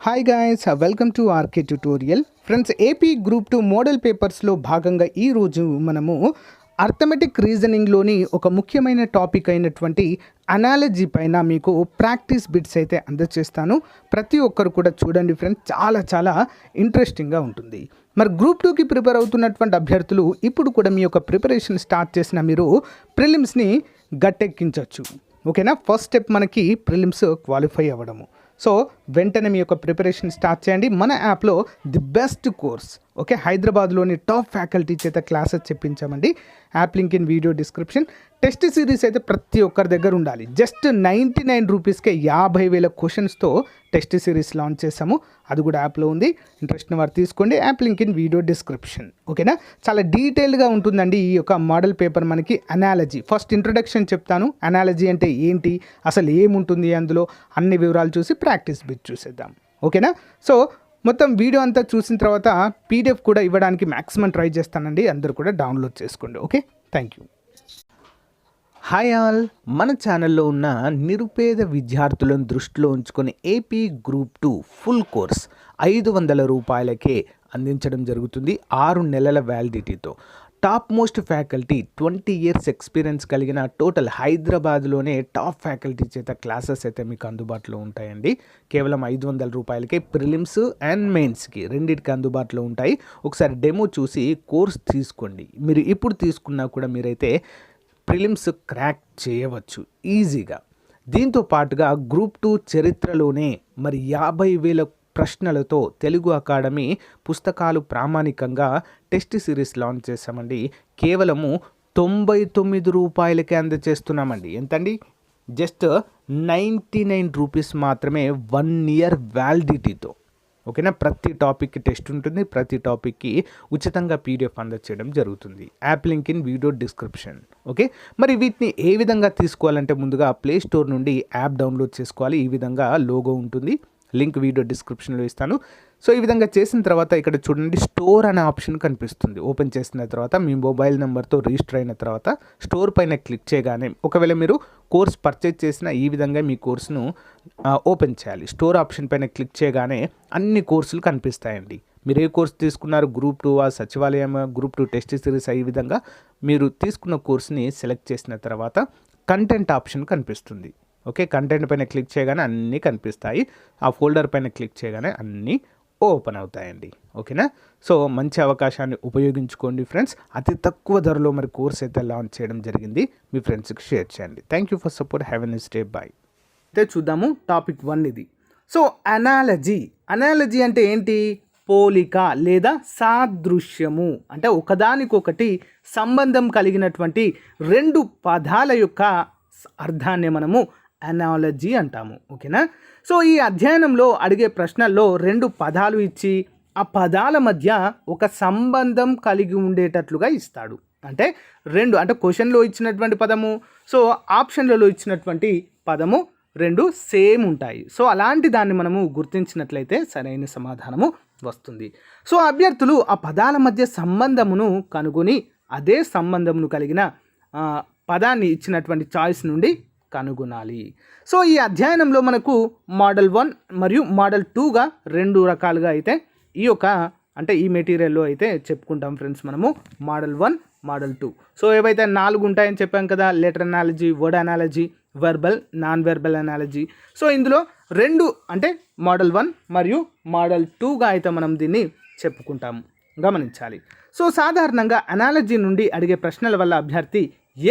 Hi guys, welcome to RK tutorial. Friends, AP group 2 model పేపర్స్లో భాగంగా ఈరోజు మనము అర్థమెటిక్ రీజనింగ్లోని ఒక ముఖ్యమైన టాపిక్ అయినటువంటి అనాలజీ పైన మీకు ప్రాక్టీస్ బిట్స్ అయితే అందజేస్తాను. ప్రతి ఒక్కరు కూడా చూడండి ఫ్రెండ్స్, చాలా ఇంట్రెస్టింగ్గా ఉంటుంది. మరి గ్రూప్ 2కి ప్రిపేర్ అవుతున్నటువంటి అభ్యర్థులు ఇప్పుడు కూడా మీ యొక్క ప్రిపరేషన్ స్టార్ట్ చేసిన మీరు ప్రిలిమ్స్ని గట్టెక్కించవచ్చు. ఓకేనా? ఫస్ట్ స్టెప్ మనకి ప్రిలిమ్స్ క్వాలిఫై అవ్వడము. సో వెంటనే మీ యొక్క ప్రిపరేషన్ స్టార్ట్ చేయండి. మన యాప్లో ది బెస్ట్ కోర్స్, ఓకే, హైదరాబాద్లోని టాప్ ఫ్యాకల్టీ చేత క్లాసెస్ చెప్పించామండి. App link in video description. Test series అయితే ప్రతి ఒక్కరి దగ్గర ఉండాలి. జస్ట్ 99 రూపీస్కే 50,000 క్వశ్చన్స్తో టెస్ట్ సిరీస్ లాంచ్ చేసాము. అది కూడా యాప్లో ఉంది. ఇంట్రెస్ట్ వారు తీసుకోండి. App link in video description. ఓకేనా? చాలా డీటెయిల్డ్గా ఉంటుందండి ఈ యొక్క మోడల్ పేపర్. మనకి అనాలజీ ఫస్ట్ ఇంట్రొడక్షన్ చెప్తాను. అనాలజీ అంటే ఏంటి, అసలు ఏముంటుంది అందులో, అన్ని వివరాలు చూసి ప్రాక్టీస్ బిట్ చూసేద్దాం. ఓకేనా? సో మొత్తం వీడియో అంతా చూసిన తర్వాత పీడిఎఫ్ కూడా ఇవ్వడానికి మ్యాక్సిమం ట్రై చేస్తానండి. అందరూ కూడా డౌన్లోడ్ చేసుకోండి. Okay, thank you. Hi all, మన ఛానల్లో ఉన్న నిరుపేద విద్యార్థులను దృష్టిలో ఉంచుకొని ఏపీ గ్రూప్ 2 ఫుల్ కోర్స్ 500 రూపాయలకే అందించడం జరుగుతుంది. 6 నెలల వ్యాలిడిటీతో. Top most faculty, 20 years experience కలిగిన టోటల్ హైదరాబాద్లోనే టాప్ ఫ్యాకల్టీ చేత క్లాసెస్ అయితే మీకు అందుబాటులో ఉంటాయండి. కేవలం 500 రూపాయలకే ప్రిలిమ్స్ అండ్ మెయిన్స్కి రెండింటికి అందుబాటులో ఉంటాయి. ఒకసారి డెమో చూసి కోర్స్ తీసుకోండి. మీరు ఇప్పుడు తీసుకున్నా కూడా మీరైతే ప్రిలిమ్స్ క్రాక్ చేయవచ్చు ఈజీగా. దీంతో పాటుగా గ్రూప్ 2 చరిత్రలోనే మరి 50,000 ప్రశ్నలతో తెలుగు అకాడమీ పుస్తకాలు ప్రామాణికంగా టెస్ట్ సిరీస్ లాంచ్ చేశామండి. కేవలము 99 రూపాయలకే అందజేస్తున్నామండి. ఎంతండి? జస్ట్ 99 రూపీస్ మాత్రమే, 1 ఇయర్ వ్యాలిడిటీతో. ఓకేనా? ప్రతి టాపిక్కి టెస్ట్ ఉంటుంది. ప్రతి టాపిక్కి ఉచితంగా పీడిఎఫ్ అందచేయడం జరుగుతుంది. App link in video description. Okay, మరి వీటిని ఏ విధంగా తీసుకోవాలంటే ముందుగా ప్లే స్టోర్ నుండి యాప్ డౌన్లోడ్ చేసుకోవాలి. ఈ విధంగా లోగో ఉంటుంది. లింక్ వీడియో డిస్క్రిప్షన్లో ఇస్తాను. సో ఈ విధంగా చేసిన తర్వాత ఇక్కడ చూడండి, స్టోర్ అనే ఆప్షన్ కనిపిస్తుంది. ఓపెన్ చేసిన తర్వాత మీ మొబైల్ నెంబర్తో రిజిస్టర్ అయిన తర్వాత స్టోర్ పైన క్లిక్ చేయగానే, ఒకవేళ మీరు కోర్స్ పర్చేజ్ చేసిన ఈ విధంగా మీ కోర్సును ఓపెన్ చేయాలి. స్టోర్ ఆప్షన్ పైన క్లిక్ చేయగానే అన్ని కోర్సులు కనిపిస్తాయండి. మీరు ఏ కోర్స్ తీసుకున్నారు, గ్రూప్ 2 సచివాలయం, గ్రూప్ 2 టెస్ట్ సిరీస్, ఈ విధంగా మీరు తీసుకున్న కోర్సుని సెలెక్ట్ చేసిన తర్వాత కంటెంట్ ఆప్షన్ కనిపిస్తుంది. ఓకే, కంటెంట్ పైన క్లిక్ చేయగానే అన్నీ కనిపిస్తాయి. ఆ ఫోల్డర్ పైన క్లిక్ చేయగానే అన్నీ ఓపెన్ అవుతాయండి. ఓకేనా? సో మంచి అవకాశాన్ని ఉపయోగించుకోండి ఫ్రెండ్స్. అతి తక్కువ ధరలో మరి కోర్స్ అయితే లాంచ్ చేయడం జరిగింది. మీ ఫ్రెండ్స్కి షేర్ చేయండి. Thank you for support. Have a nice day. Bye. అయితే చూద్దాము టాపిక్ 1 ఇది. సో అనాలజీ అంటే ఏంటి? పోలిక లేదా సాదృశ్యము. అంటే ఒకదానికొకటి సంబంధం కలిగినటువంటి 2 పదాల యొక్క అర్థాన్ని మనము అనాలజీ అంటాము. ఓకేనా? సో ఈ అధ్యయనంలో అడిగే ప్రశ్నల్లో 2 పదాలు ఇచ్చి ఆ పదాల మధ్య ఒక సంబంధం కలిగి ఉండేటట్లుగా ఇస్తాడు. అంటే 2 అంటే క్వశ్చన్లో ఇచ్చినటువంటి పదము, సో ఆప్షన్లలో ఇచ్చినటువంటి పదము 2 సేమ్ ఉంటాయి. సో అలాంటి దాన్ని మనము గుర్తించినట్లయితే సరైన సమాధానము వస్తుంది. సో అభ్యర్థులు ఆ పదాల మధ్య సంబంధమును కనుగొని అదే సంబంధమును కలిగిన పదాన్ని ఇచ్చినటువంటి చాయిస్ నుండి కనుగొనాలి. సో ఈ అధ్యయనంలో మనకు మోడల్ 1 మరియు మోడల్ 2గా 2 రకాలుగా అయితే ఈ యొక్క అంటే ఈ మెటీరియల్లో అయితే చెప్పుకుంటాం ఫ్రెండ్స్ మనము. Model 1, model 2. సో ఏవైతే 4 ఉంటాయని చెప్పాం కదా, letter analogy, word analogy, verbal, non verbal analogy. So ఇందులో 2 అంటే మోడల్ 1 మరియు మోడల్ 2గా అయితే మనం దీన్ని చెప్పుకుంటాము. గమనించాలి. సో సాధారణంగా అనాలజీ నుండి అడిగే ప్రశ్నల వల్ల అభ్యర్థి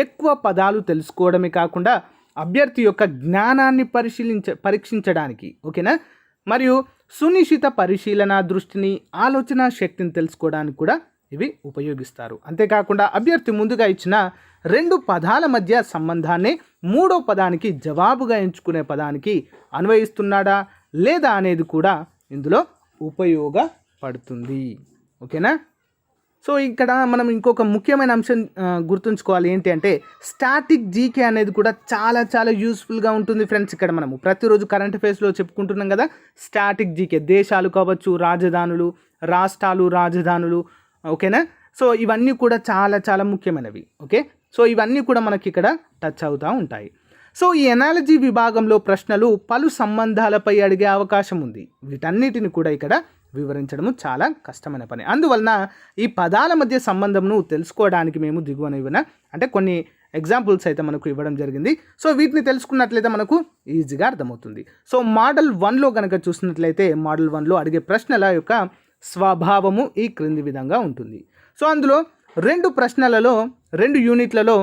ఎక్కువ పదాలు తెలుసుకోవడమే కాకుండా అభ్యర్థి యొక్క జ్ఞానాన్ని పరీక్షించడానికి, ఓకేనా, మరియు సునిశ్చిత పరిశీలన దృష్టిని, ఆలోచన శక్తిని తెలుసుకోవడానికి కూడా ఇవి ఉపయోగిస్తారు. అంతేకాకుండా అభ్యర్థి ముందుగా ఇచ్చిన 2 పదాల మధ్య సంబంధాన్ని 3వ పదానికి జవాబుగా ఎంచుకునే పదానికి అన్వయిస్తున్నాడా లేదా అనేది కూడా ఇందులో ఉపయోగపడుతుంది. ఓకేనా? సో ఇక్కడ మనం ఇంకొక ముఖ్యమైన అంశం గుర్తుంచుకోవాలి. ఏంటి అంటే స్టాటిక్ జీకే అనేది కూడా చాలా యూస్ఫుల్గా ఉంటుంది ఫ్రెండ్స్. ఇక్కడ మనము ప్రతిరోజు కరెంట్ అఫైర్స్లో చెప్పుకుంటున్నాం కదా, స్టాటిక్ జీకే, దేశాలు కావచ్చు, రాజధానులు, రాష్ట్రాలు, రాజధానులు. ఓకేనా? సో ఇవన్నీ కూడా చాలా ముఖ్యమైనవి. ఓకే, సో ఇవన్నీ కూడా మనకి ఇక్కడ టచ్ అవుతూ ఉంటాయి. సో ఈ ఎనాలజీ విభాగంలో ప్రశ్నలు పలు సంబంధాలపై అడిగే అవకాశం ఉంది. వీటన్నిటిని కూడా ఇక్కడ వివరించడము చాలా కష్టమైన పని. అందువలన ఈ పదాల మధ్య సంబంధంను తెలుసుకోవడానికి మేము దిగువన ఇవ్వన అంటే కొన్ని ఎగ్జాంపుల్స్ అయితే మనకు ఇవ్వడం జరిగింది. సో వీటిని తెలుసుకున్నట్లయితే మనకు ఈజీగా అర్థమవుతుంది. సో మోడల్ 1లో కనుక చూసినట్లయితే మోడల్ 1లో అడిగే ప్రశ్నల యొక్క స్వభావము ఈ క్రింది విధంగా ఉంటుంది. సో అందులో 2 యూనిట్లలో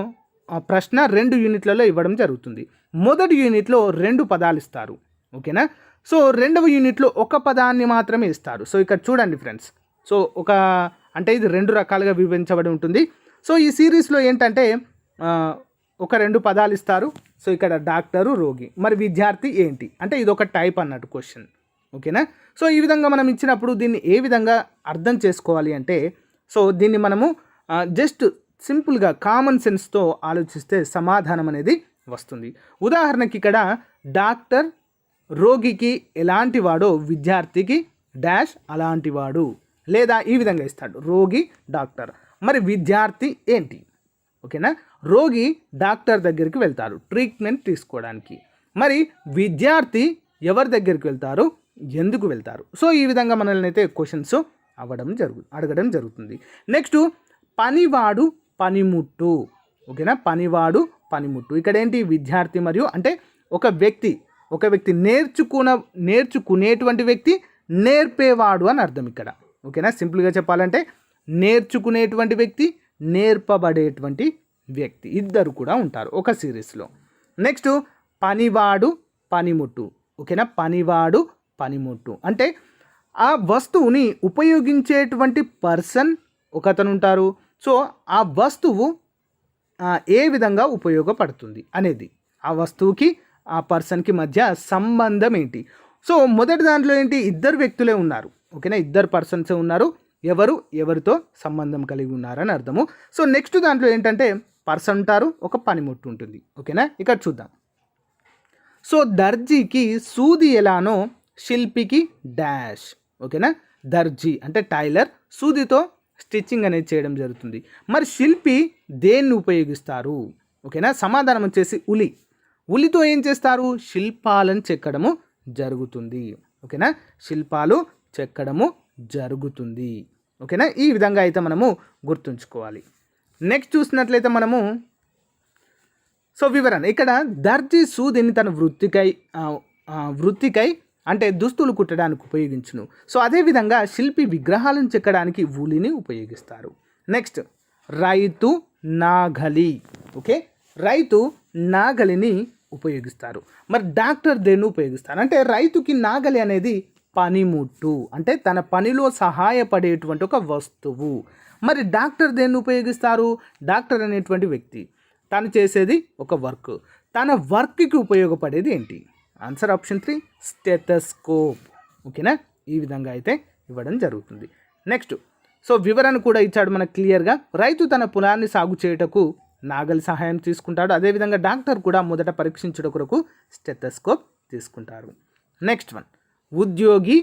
ప్రశ్న 2 యూనిట్లలో ఇవ్వడం జరుగుతుంది. మొదటి యూనిట్లో 2 పదాలు ఇస్తారు. ఓకేనా. సో రెండవ యూనిట్లో ఒక పదాన్ని మాత్రమే ఇస్తారు. సో ఇక్కడ చూడండి ఫ్రెండ్స్. సో అంటే ఇది 2 రకాలుగా వివరించబడి ఉంటుంది. సో ఈ సిరీస్లో ఏంటంటే ఒక 2 పదాలు ఇస్తారు. సో ఇక్కడ డాక్టరు, రోగి, మరి విద్యార్థి ఏంటి అంటే ఇది ఒక టైప్ అన్నట్టు క్వశ్చన్. ఓకేనా. సో ఈ విధంగా మనం ఇచ్చినప్పుడు దీన్ని ఏ విధంగా అర్థం చేసుకోవాలి అంటే సో దీన్ని మనము జస్ట్ సింపుల్గా కామన్ సెన్స్తో ఆలోచిస్తే సమాధానం అనేది వస్తుంది. ఉదాహరణకి ఇక్కడ డాక్టర్ రోగికి ఎలాంటి వాడో విద్యార్థికి డాష్ అలాంటి వాడు, లేదా ఈ విధంగా ఇస్తాడు రోగి డాక్టర్, మరి విద్యార్థి ఏంటి. ఓకేనా. రోగి డాక్టర్ దగ్గరికి వెళ్తారు ట్రీట్మెంట్ తీసుకోవడానికి, మరి విద్యార్థి ఎవరి దగ్గరికి వెళ్తారు, ఎందుకు వెళ్తారు. సో ఈ విధంగా మనల్ని అయితే క్వశ్చన్స్ అడగడం జరుగుతుంది. నెక్స్ట్ పనివాడు పనిముట్టు. ఓకేనా. పనివాడు పనిముట్టు ఇక్కడ ఏంటి విద్యార్థి మరియు అంటే ఒక వ్యక్తి నేర్చుకునేటువంటి వ్యక్తి, నేర్పేవాడు అని అర్థం ఇక్కడ. ఓకేనా. సింపుల్గా చెప్పాలంటే నేర్చుకునేటువంటి వ్యక్తి, నేర్పబడేటువంటి వ్యక్తి ఇద్దరు కూడా ఉంటారు ఒక సిరీస్లో. నెక్స్ట్ పనివాడు పనిముట్టు. ఓకేనా. పనివాడు పనిముట్టు అంటే ఆ వస్తువుని ఉపయోగించేటువంటి పర్సన్ ఒకతను ఉంటారు. సో ఆ వస్తువు ఏ విధంగా ఉపయోగపడుతుంది అనేది, ఆ వస్తువుకి ఆ పర్సన్కి మధ్య సంబంధం ఏంటి. సో మొదటి దాంట్లో ఏంటి 2 వ్యక్తులే ఉన్నారు. ఓకేనా. 2 పర్సన్సే ఉన్నారు. ఎవరితో సంబంధం కలిగి ఉన్నారని అర్థము. సో నెక్స్ట్ దాంట్లో ఏంటంటే పర్సన్ ఉంటారు, ఒక పనిముట్టు ఉంటుంది. ఓకేనా. ఇక్కడ చూద్దాం. సో దర్జీకి సూది ఎలానో శిల్పికి డాష్. ఓకేనా. దర్జీ అంటే టైలర్ సూదితో స్టిచ్చింగ్ అనేది చేయడం జరుగుతుంది. మరి శిల్పి దేన్ని ఉపయోగిస్తారు. ఓకేనా. సమాధానం వచ్చేసి ఉలితో ఏం చేస్తారు, శిల్పాలను చెక్కడము జరుగుతుంది. ఓకేనా. శిల్పాలు చెక్కడము జరుగుతుంది. ఓకేనా. ఈ విధంగా అయితే మనము గుర్తుంచుకోవాలి. నెక్స్ట్ చూసినట్లయితే మనము సో వివరణ ఇక్కడ దర్జీ సూదిని తన వృత్తికై అంటే దుస్తులు కుట్టడానికి ఉపయోగించును. సో అదేవిధంగా శిల్పి విగ్రహాలను చెక్కడానికి ఉలిని ఉపయోగిస్తారు. నెక్స్ట్ రైతు నాగలి. ఓకే. రైతు నాగలిని ఉపయోగిస్తారు. మరి డాక్టర్ దేన్ని ఉపయోగిస్తారు అంటే రైతుకి నాగలి అనేది పనిముట్టు అంటే తన పనిలో సహాయపడేటువంటి ఒక వస్తువు. మరి డాక్టర్ దేన్ని ఉపయోగిస్తారు, డాక్టర్ అనేటువంటి వ్యక్తి తను చేసేది ఒక వర్క్, తన వర్క్కి ఉపయోగపడేది ఏంటి. Answer option 3 stethoscope. ఓకేనా. ఈ విధంగా అయితే ఇవ్వడం జరుగుతుంది. నెక్స్ట్ సో వివరణ కూడా ఇచ్చాడు మనకు క్లియర్గా. రైతు తన పొలాన్ని సాగు చేయుటకు నాగలి సహాయం తీసుకుంటాడు. అదేవిధంగా డాక్టర్ కూడా మొదట పరీక్షించడం కొరకు స్టెథోస్కోప్ తీసుకుంటారు. నెక్స్ట్ వన్ ఉద్యోగి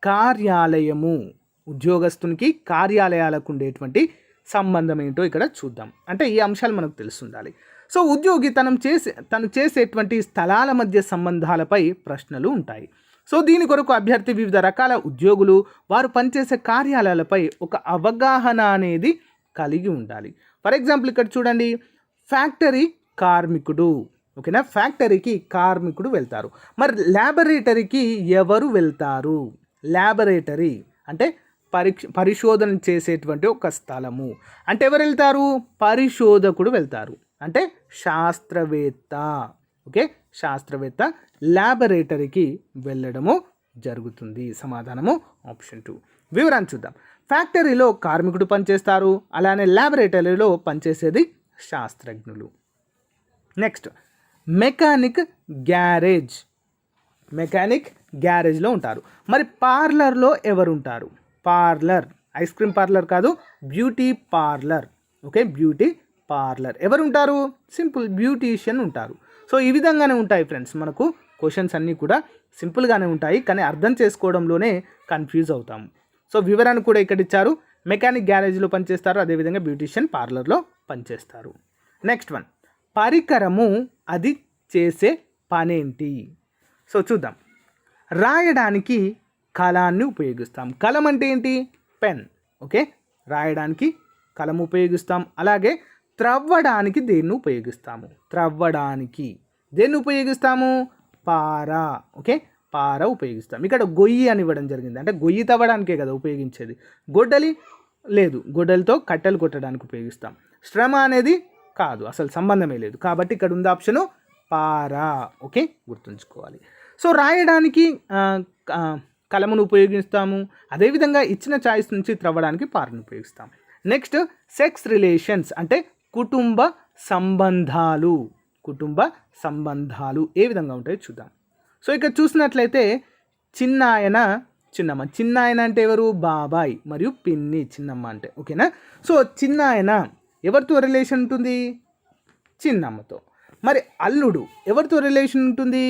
కార్యాలయము. ఉద్యోగస్తునికి కార్యాలయాలకు ఉండేటువంటి సంబంధం ఏంటో ఇక్కడ చూద్దాం. అంటే ఈ అంశాలు మనకు తెలుసుండాలి. సో ఉద్యోగి తను చేసేటువంటి స్థలాల మధ్య సంబంధాలపై ప్రశ్నలు ఉంటాయి. సో దీని కొరకు అభ్యర్థి వివిధ రకాల ఉద్యోగులు వారు పనిచేసే కార్యాలయాలపై ఒక అవగాహన అనేది కలిగి ఉండాలి. ఫర్ ఎగ్జాంపుల్ ఇక్కడ చూడండి ఫ్యాక్టరీ కార్మికుడు. ఓకేనా. ఫ్యాక్టరీకి కార్మికుడు వెళ్తారు. మరి ల్యాబొరేటరీకి ఎవరు వెళ్తారు. ల్యాబొరేటరీ అంటే పరిశోధన చేసేటువంటి ఒక స్థలము. అంటే ఎవరు వెళ్తారు, పరిశోధకుడు వెళ్తారు అంటే శాస్త్రవేత్త. ఓకే. శాస్త్రవేత్త ల్యాబొరేటరీకి వెళ్ళడము జరుగుతుంది. సమాధానము ఆప్షన్ 2. వివరాన్ని చూద్దాం. ఫ్యాక్టరీలో కార్మికుడు పనిచేస్తారు, అలానే ల్యాబొరేటరీలో పనిచేసేది శాస్త్రజ్ఞులు. నెక్స్ట్ మెకానిక్ గ్యారేజ్లో ఉంటారు. మరి పార్లర్లో ఎవరు ఉంటారు. పార్లర్ ఐస్ క్రీమ్ పార్లర్ కాదు, beauty parlour. Okay. Beauty parlour ఎవరు ఉంటారు, సింపుల్ బ్యూటీషియన్ ఉంటారు. సో ఈ విధంగానే ఉంటాయి ఫ్రెండ్స్. మనకు క్వశ్చన్స్ అన్నీ కూడా సింపుల్గానే ఉంటాయి, కానీ అర్థం చేసుకోవడంలోనే కన్ఫ్యూజ్ అవుతాము. సో వివరణ కూడా ఇక్కడ ఇచ్చారు. మెకానిక్ గ్యారేజ్లో పనిచేస్తారు, అదేవిధంగా బ్యూటీషియన్ పార్లర్లో పనిచేస్తారు. నెక్స్ట్ వన్ పరికరము అది చేసే పనేంటి? సో చూద్దాం. రాయడానికి కలాన్ని ఉపయోగిస్తాం. కలం అంటే ఏంటి? పెన్. ఓకే, రాయడానికి కలం ఉపయోగిస్తాం. అలాగే త్రవ్వడానికి దేన్ని ఉపయోగిస్తాము? త్రవ్వడానికి దేన్ని ఉపయోగిస్తాము? పార. ఓకే, పార ఉపయోగిస్తాం. ఇక్కడ గొయ్యి అని ఇవ్వడం జరిగింది, అంటే గొయ్యి తవ్వడానికే కదా ఉపయోగించేది. గొడ్డలి లేదు, గొడ్డలితో కట్టెలు కొట్టడానికి ఉపయోగిస్తాం. శ్రమ అనేది కాదు, అసలు సంబంధమే లేదు. కాబట్టి ఇక్కడ ఉంది ఆప్షను పార. ఓకే, గుర్తుంచుకోవాలి. సో రాయడానికి కలమును ఉపయోగిస్తాము. అదేవిధంగా ఇచ్చిన చాయిస్ నుంచి త్రవ్వడానికి పారను ఉపయోగిస్తాం. నెక్స్ట్ సెక్స్ రిలేషన్స్ అంటే కుటుంబ సంబంధాలు. కుటుంబ సంబంధాలు ఏ విధంగా ఉంటాయో చూద్దాం. సో ఇక్కడ చూసినట్లయితే చిన్నాయన చిన్నమ్మ. చిన్నాయన అంటే ఎవరు? బాబాయ్ మరియు పిన్ని చిన్నమ్మ అంటే. ఓకేనా? సో చిన్నాయన ఎవరితో రిలేషన్ ఉంటుంది? చిన్నమ్మతో. మరి అల్లుడు ఎవరితో రిలేషన్ ఉంటుంది?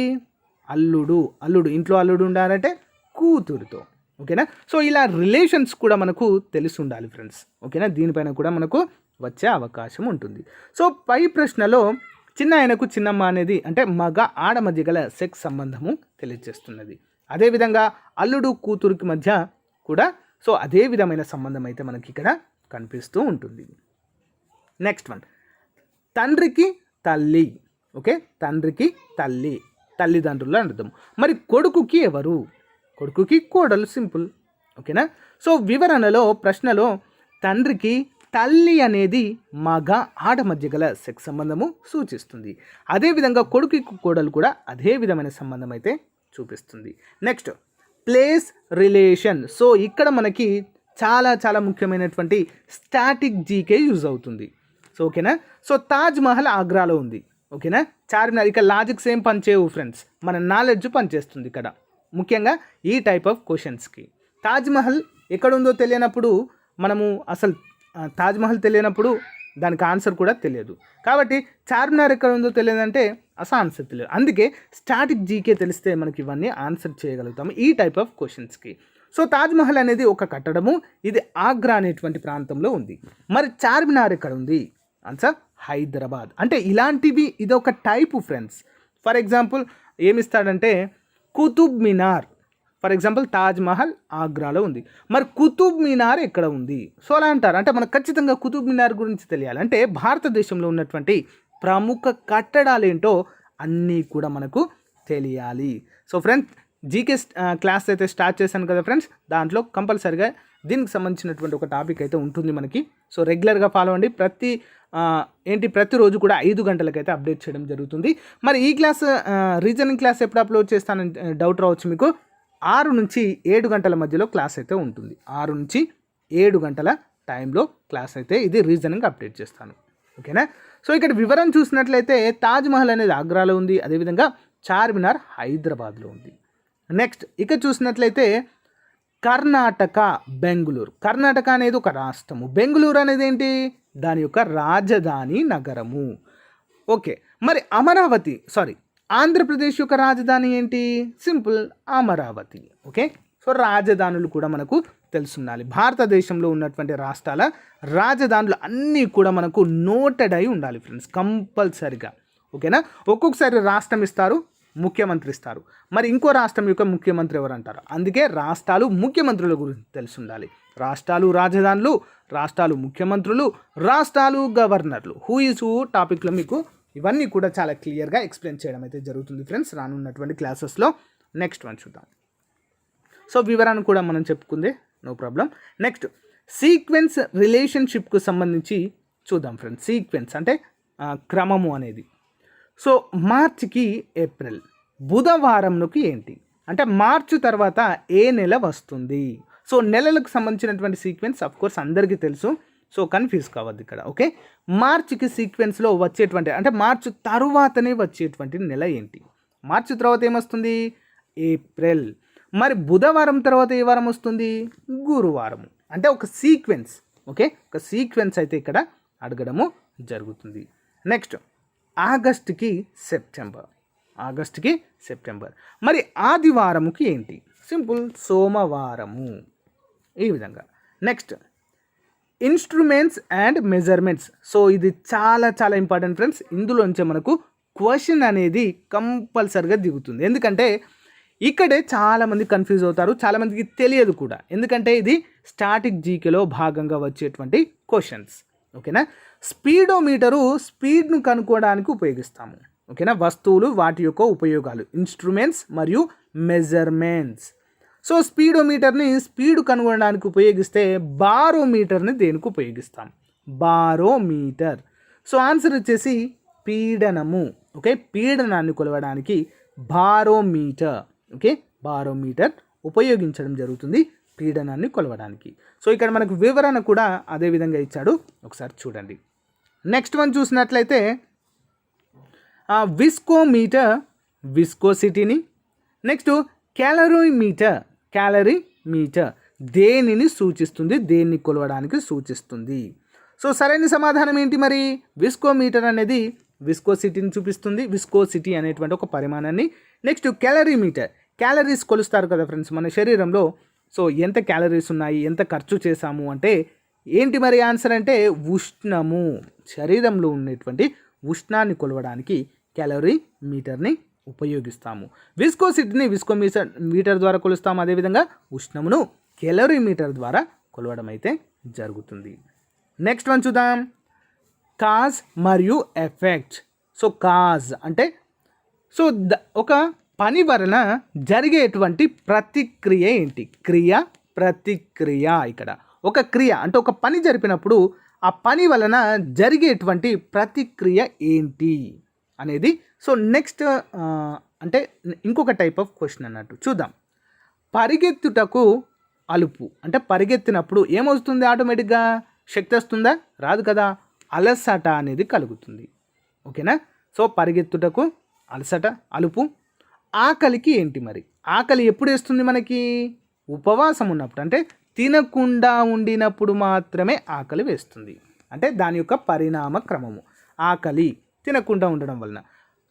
అల్లుడు ఇంట్లో అల్లుడు ఉండాలంటే కూతురుతో. ఓకేనా? సో ఇలా రిలేషన్స్ కూడా మనకు తెలిసి ఉండాలి ఫ్రెండ్స్. ఓకేనా? దీనిపైన కూడా మనకు వచ్చే అవకాశం ఉంటుంది. సో పై ప్రశ్నలో చిన్నాయనకు చిన్నమ్మ అనేది అంటే మగ ఆడ మధ్య గల సెక్స్ సంబంధము తెలియజేస్తున్నది. అదేవిధంగా అల్లుడు కూతురికి మధ్య కూడా సో అదే విధమైన సంబంధం అయితే మనకి ఇక్కడ కనిపిస్తూ ఉంటుంది. నెక్స్ట్ వన్, తండ్రికి తల్లి. ఓకే, తండ్రికి తల్లి, తల్లిదండ్రులు అర్థం. మరి కొడుకుకి ఎవరు? కొడుకుకి కోడలు. సింపుల్. ఓకేనా? సో వివరణలో ప్రశ్నలో తండ్రికి తల్లి అనేది మగ ఆడ మధ్య గల సెక్స్ సంబంధము సూచిస్తుంది. అదేవిధంగా కొడుకు కోడలు కూడా అదే విధమైన సంబంధం అయితే చూపిస్తుంది. Next place relation. సో ఇక్కడ మనకి చాలా చాలా ముఖ్యమైనటువంటి స్టాటిక్ జీకే యూజ్ అవుతుంది. సో ఓకేనా? సో తాజ్ మహల్ ఆగ్రాలో ఉంది. ఓకేనా? చార్మినార్. ఇక లాజిక్స్ ఏం పనిచేయవు ఫ్రెండ్స్, మన నాలెడ్జ్ పనిచేస్తుంది ఇక్కడ, ముఖ్యంగా ఈ టైప్ ఆఫ్ క్వశ్చన్స్కి. తాజ్ మహల్ ఎక్కడుందో తెలియనప్పుడు మనము అసలు తాజ్మహల్ తెలియనప్పుడు దానికి ఆన్సర్ కూడా తెలియదు. కాబట్టి చార్మినార్ ఎక్కడ ఉందో తెలియదంటే అసలు ఆన్సర్ తెలియదు. అందుకే స్టాటిక్ జీకే తెలిస్తే మనకి ఇవన్నీ ఆన్సర్ చేయగలుగుతాము ఈ టైప్ ఆఫ్ క్వశ్చన్స్కి. సో తాజ్మహల్ అనేది ఒక కట్టడము, ఇది ఆగ్రా అనేటువంటి ప్రాంతంలో ఉంది. మరి చార్మినార్ ఎక్కడ ఉంది? ఆన్సర్ హైదరాబాద్. అంటే ఇలాంటివి ఇది ఒక type friends. For example ఏమిస్తాడంటే Qutub Minar. For example Taj Mahal ఆగ్రాలో ఉంది, మరి కుతుబ్ మినార్ ఎక్కడ ఉంది? సో అలా అంటారు. అంటే మనకు ఖచ్చితంగా కుతుబ్ మినార్ గురించి తెలియాలి. అంటే భారతదేశంలో ఉన్నటువంటి ప్రముఖ కట్టడాలు ఏంటో అన్నీ కూడా మనకు తెలియాలి. సో ఫ్రెండ్స్ జీకే క్లాస్ అయితే స్టార్ట్ చేశాను కదా ఫ్రెండ్స్, దాంట్లో కంపల్సరిగా దీనికి సంబంధించినటువంటి ఒక టాపిక్ అయితే ఉంటుంది మనకి. సో రెగ్యులర్గా ఫాలో అవ్వండి. ప్రతిరోజు కూడా 5 గంటలకైతే అప్డేట్ చేయడం జరుగుతుంది. మరి ఈ క్లాస్ రీజనింగ్ క్లాస్ ఎప్పుడు అప్లోడ్ చేస్తానని డౌట్ రావచ్చు మీకు. 6 నుంచి 7 గంటల మధ్యలో క్లాస్ అయితే ఉంటుంది. 6 నుంచి 7 గంటల టైంలో క్లాస్ అయితే ఇది రీజనింగ్ అప్డేట్ చేస్తాను. ఓకేనా? సో ఇక్కడ వివరం చూసినట్లయితే తాజ్మహల్ అనేది ఆగ్రాలో ఉంది, అదేవిధంగా చార్మినార్ హైదరాబాద్లో ఉంది. నెక్స్ట్ ఇక చూసినట్లయితే కర్ణాటక, బెంగుళూరు. కర్ణాటక అనేది ఒక రాష్ట్రము, బెంగుళూరు అనేది ఏంటి? దాని యొక్క రాజధాని నగరము. ఓకే, మరి ఆంధ్రప్రదేశ్ యొక్క రాజధాని ఏంటి? సింపుల్, అమరావతి. ఓకే, సో రాజధానులు కూడా మనకు తెలుసుండాలి. భారతదేశంలో ఉన్నటువంటి రాష్ట్రాల రాజధానులు అన్నీ కూడా మనకు నోటెడ్ అయి ఉండాలి ఫ్రెండ్స్, కంపల్సరిగా. ఓకేనా? ఒక్కొక్కసారి రాష్ట్రం ఇస్తారు, ముఖ్యమంత్రి ఇస్తారు, మరి ఇంకో రాష్ట్రం యొక్క ముఖ్యమంత్రి ఎవరు అంటారు. అందుకే రాష్ట్రాలు ముఖ్యమంత్రుల గురించి తెలిసి ఉండాలి. రాష్ట్రాలు రాజధానులు, రాష్ట్రాలు ముఖ్యమంత్రులు, రాష్ట్రాలు గవర్నర్లు, హూ ఈజ్ హూ టాపిక్లో మీకు ఇవన్నీ కూడా చాలా క్లియర్గా ఎక్స్ప్లెయిన్ చేయడం అయితే జరుగుతుంది ఫ్రెండ్స్ రానున్నటువంటి క్లాసెస్లో. నెక్స్ట్ వన్ చూద్దాం. సో వివరాన్ని కూడా మనం చెప్పుకుందే, నో ప్రాబ్లం. నెక్స్ట్ సీక్వెన్స్ రిలేషన్షిప్కు సంబంధించి చూద్దాం ఫ్రెండ్స్. సీక్వెన్స్ అంటే క్రమము అనేది. సో మార్చికి ఏప్రిల్, బుధవారంకి ఏంటి అంటే మార్చి తర్వాత ఏ నెల వస్తుంది? సో నెలలకు సంబంధించినటువంటి సీక్వెన్స్ అఫ్కోర్స్ అందరికీ తెలుసు, సో కన్ఫ్యూజ్ కావద్దు ఇక్కడ. ఓకే, మార్చికి సీక్వెన్స్లో వచ్చేటువంటి అంటే మార్చి తరువాతనే వచ్చేటువంటి నెల ఏంటి? మార్చి తర్వాత ఏమొస్తుంది? ఏప్రిల్. మరి బుధవారం తర్వాత ఏ వారం వస్తుంది? గురువారం. అంటే ఒక సీక్వెన్స్. ఓకే, ఒక సీక్వెన్స్ అయితే ఇక్కడ అడగడము జరుగుతుంది. నెక్స్ట్ ఆగస్టుకి సెప్టెంబర్. మరి ఆదివారముకి ఏంటి? సింపుల్, సోమవారము. ఈ విధంగా. Next instruments and measurements. So ఇది చాలా చాలా ఇంపార్టెంట్ ఫ్రెండ్స్. ఇందులోంచే మనకు క్వశ్చన్ అనేది కంపల్సరిగా దిగుతుంది. ఎందుకంటే ఇక్కడే చాలామంది కన్ఫ్యూజ్ అవుతారు, చాలామందికి తెలియదు కూడా. ఎందుకంటే ఇది స్టాటిక్ జీకేలో భాగంగా వచ్చేటువంటి క్వశ్చన్స్. ఓకేనా. స్పీడోమీటరు స్పీడ్ను కనుక్కోవడానికి ఉపయోగిస్తాము. ఓకేనా. వస్తువులు, వాటి యొక్క ఉపయోగాలు, ఇన్స్ట్రుమెంట్స్ మరియు మెజర్మెంట్స్. సో స్పీడోమీటర్ని స్పీడ్ కనుగొనడానికి ఉపయోగిస్తే బారోమీటర్ని దేనికి ఉపయోగిస్తాం? బారోమీటర్. సో ఆన్సర్ వచ్చేసి పీడనము. ఓకే, పీడనాన్ని కొలవడానికి బారోమీటర్. ఓకే, బారోమీటర్ ఉపయోగించడం జరుగుతుంది పీడనాన్ని కొలవడానికి. సో ఇక్కడ మనకు వివరణ కూడా అదే విధంగా ఇచ్చాడు, ఒకసారి చూడండి. నెక్స్ట్ వన్ చూసినట్లయితే విస్కోమీటర్ విస్కోసిటీని, నెక్స్ట్ క్యాలరీమీటర్ క్యాలరీమీటర్ దేనిని సూచిస్తుంది, దేన్ని కొలవడానికి సూచిస్తుంది? సో సరైన సమాధానం ఏంటి మరి? విస్కోమీటర్ అనేది విస్కోసిటీని చూపిస్తుంది, విస్కోసిటీ అనేటువంటి ఒక పరిమాణాన్ని. నెక్స్ట్ క్యాలరీమీటర్, క్యాలరీస్ కొలుస్తారు కదా ఫ్రెండ్స్ మన శరీరంలో. సో ఎంత క్యాలరీస్ ఉన్నాయి, ఎంత ఖర్చు చేశాము అంటే ఏంటి మరి ఆన్సర్ అంటే ఉష్ణము. శరీరంలో ఉన్నటువంటి ఉష్ణాన్ని కొలవడానికి క్యాలరీ మీటర్ని ఉపయోగిస్తాము. విస్కోసిటీని విస్కోమీటర్ ద్వారా కొలుస్తాము. అదేవిధంగా ఉష్ణమును క్యాలరీమీటర్ ద్వారా కొలవడం అయితే జరుగుతుంది. నెక్స్ట్ వన్ చూద్దాం, కాజ్ మరియు ఎఫెక్ట్. సో కాజ్ అంటే సో ఒక పని వలన జరిగేటువంటి ప్రతిక్రియ ఏంటి? క్రియ, ప్రతిక్రియ. ఇక్కడ ఒక క్రియ అంటే ఒక పని జరిపినప్పుడు ఆ పని వలన జరిగేటువంటి ప్రతిక్రియ ఏంటి అనేది. సో నెక్స్ట్ అంటే ఇంకొక టైప్ ఆఫ్ క్వశ్చన్ అన్నట్టు చూద్దాం. పరిగెత్తుటకు అలుపు అంటే పరిగెత్తినప్పుడు ఏమవుతుంది? ఆటోమేటిక్గా శక్తి వస్తుందా? రాదు కదా, అలసట అనేది కలుగుతుంది. ఓకేనా. సో పరిగెత్తుటకు అలసట, అలుపు. ఆకలికి ఏంటి మరి? ఆకలి ఎప్పుడు వేస్తుంది మనకి? ఉపవాసం ఉన్నప్పుడు, అంటే తినకుండా ఉండినప్పుడు మాత్రమే ఆకలి వేస్తుంది. అంటే దాని యొక్క పరిణామ క్రమము. ఆకలి తినకుండా ఉండడం వలన,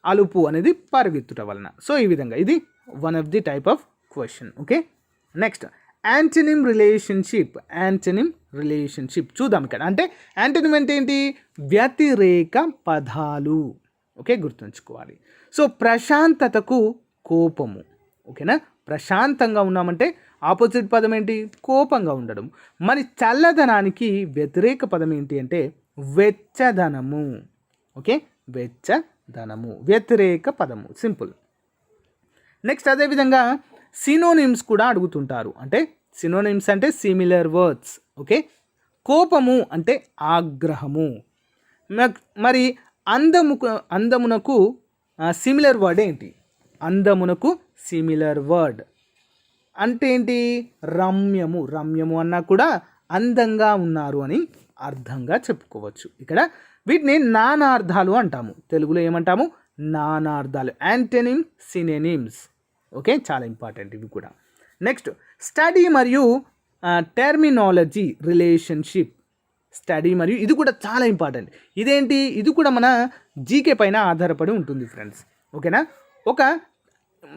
అలుపు అనేది పరిగెత్తుట వలన. సో ఈ విధంగా ఇది one of the type of question. Okay. Next antonym relationship. Antonym relationship చూద్దాం ఇక్కడ. అంటే యాంటనిమ్ అంటే ఏంటి? వ్యతిరేక పదాలు. ఓకే, గుర్తుంచుకోవాలి. సో ప్రశాంతతకు కోపము. ఓకేనా. ప్రశాంతంగా ఉన్నామంటే ఆపోజిట్ పదం ఏంటి? కోపంగా ఉండడం. మరి చల్లదనానికి వ్యతిరేక పదం ఏంటి అంటే వెచ్చదనము. ఓకే, వెచ్చదనము వ్యతిరేక పదము, సింపుల్. నెక్స్ట్ అదేవిధంగా సినోనిమ్స్ కూడా అడుగుతుంటారు. అంటే సినోనిమ్స్ అంటే సిమిలర్ వర్డ్స్. ఓకే. కోపము అంటే ఆగ్రహము. మరి అందమునకు సిమిలర్ వర్డ్ ఏంటి? అందమునకు సిమిలర్ వర్డ్ అంటే ఏంటి? రమ్యము. రమ్యము అన్నా కూడా అందంగా ఉన్నారు అని అర్థంగా చెప్పుకోవచ్చు. ఇక్కడ వీటిని నానార్థాలు అంటాము. తెలుగులో ఏమంటాము? నానార్థాలు. Antonym, synonyms. ఓకే, చాలా ఇంపార్టెంట్ ఇవి కూడా. నెక్స్ట్ స్టడీ మరియు టెర్మినాలజీ రిలేషన్షిప్. స్టడీ మరియు ఇది కూడా చాలా ఇంపార్టెంట్. ఇదేంటి? ఇది కూడా మన జీకే పైన ఆధారపడి ఉంటుంది ఫ్రెండ్స్. ఓకేనా. ఒక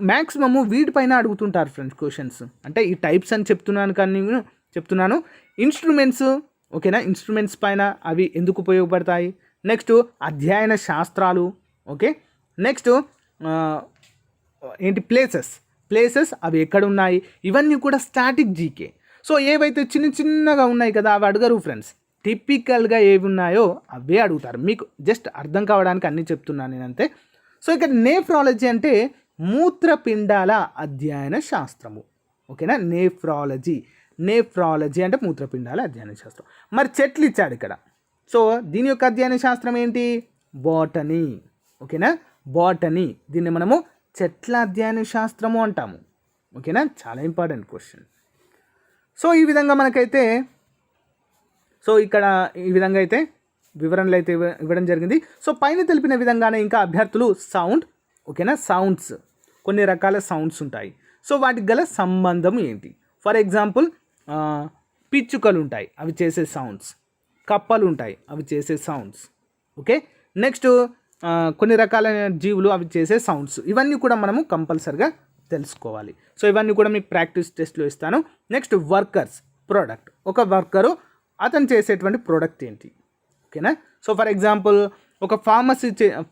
మ్యాక్సిమము వీటిపైన అడుగుతుంటారు ఫ్రెండ్స్ క్వశ్చన్స్. అంటే ఈ టైప్స్ అని చెప్తున్నాను. ఇన్స్ట్రుమెంట్స్. ఓకేనా. ఇన్స్ట్రుమెంట్స్ పైన అవి ఎందుకు ఉపయోగపడతాయి? నెక్స్ట్ అధ్యయన శాస్త్రాలు. ఓకే. నెక్స్ట్ ఏంటి? ప్లేసెస్ అవి ఎక్కడ ఉన్నాయి? ఇవన్నీ కూడా స్టాటిక్ జీకే. సో ఏవైతే చిన్నగా ఉన్నాయి కదా అవి అడగరు ఫ్రెండ్స్. టిపికల్గా ఏవి ఉన్నాయో అవే అడుగుతారు. మీకు జస్ట్ అర్థం కావడానికి అన్నీ చెప్తున్నాను నేను అంతే. సో ఇక్కడ నెఫ్రాలజీ అంటే మూత్రపిండాల అధ్యయన శాస్త్రము. ఓకేనా. నెఫ్రాలజీ అంటే మూత్రపిండాల అధ్యయన శాస్త్రం. మరి చెట్లు ఇచ్చాడు ఇక్కడ. సో దీని యొక్క అధ్యయన శాస్త్రం ఏంటి? బాటనీ. ఓకేనా. బాటనీ. దీన్ని మనము చెట్ల అధ్యయన శాస్త్రము అంటాము. ఓకేనా. చాలా ఇంపార్టెంట్ క్వశ్చన్. సో ఈ విధంగా మనకైతే ఇక్కడ ఈ విధంగా అయితే వివరణలు అయితే ఇవ్వడం జరిగింది. సో పైన తెలిపిన విధంగానే ఇంకా అభ్యర్థులు సౌండ్. ఓకేనా. సౌండ్స్, కొన్ని రకాల సౌండ్స్ ఉంటాయి. సో వాటికి గల సంబంధం ఏంటి? ఫర్ ఎగ్జాంపుల్ పిచ్చుకలు ఉంటాయి, అవి చేసే సౌండ్స్. కప్పలు ఉంటాయి, అవి చేసే సౌండ్స్. ఓకే. నెక్స్ట్ కొన్ని రకాల జీవులు అవి చేసే సౌండ్స్. ఇవన్నీ కూడా మనము కంపల్సరిగా తెలుసుకోవాలి. సో ఇవన్నీ కూడా మీకు ప్రాక్టీస్ టెస్ట్లో ఇస్తాను. Next workers, product. ఒక వర్కరు అతను చేసేటువంటి ప్రోడక్ట్ ఏంటి? ఓకేనా. సో ఫర్ ఎగ్జాంపుల్ ఒక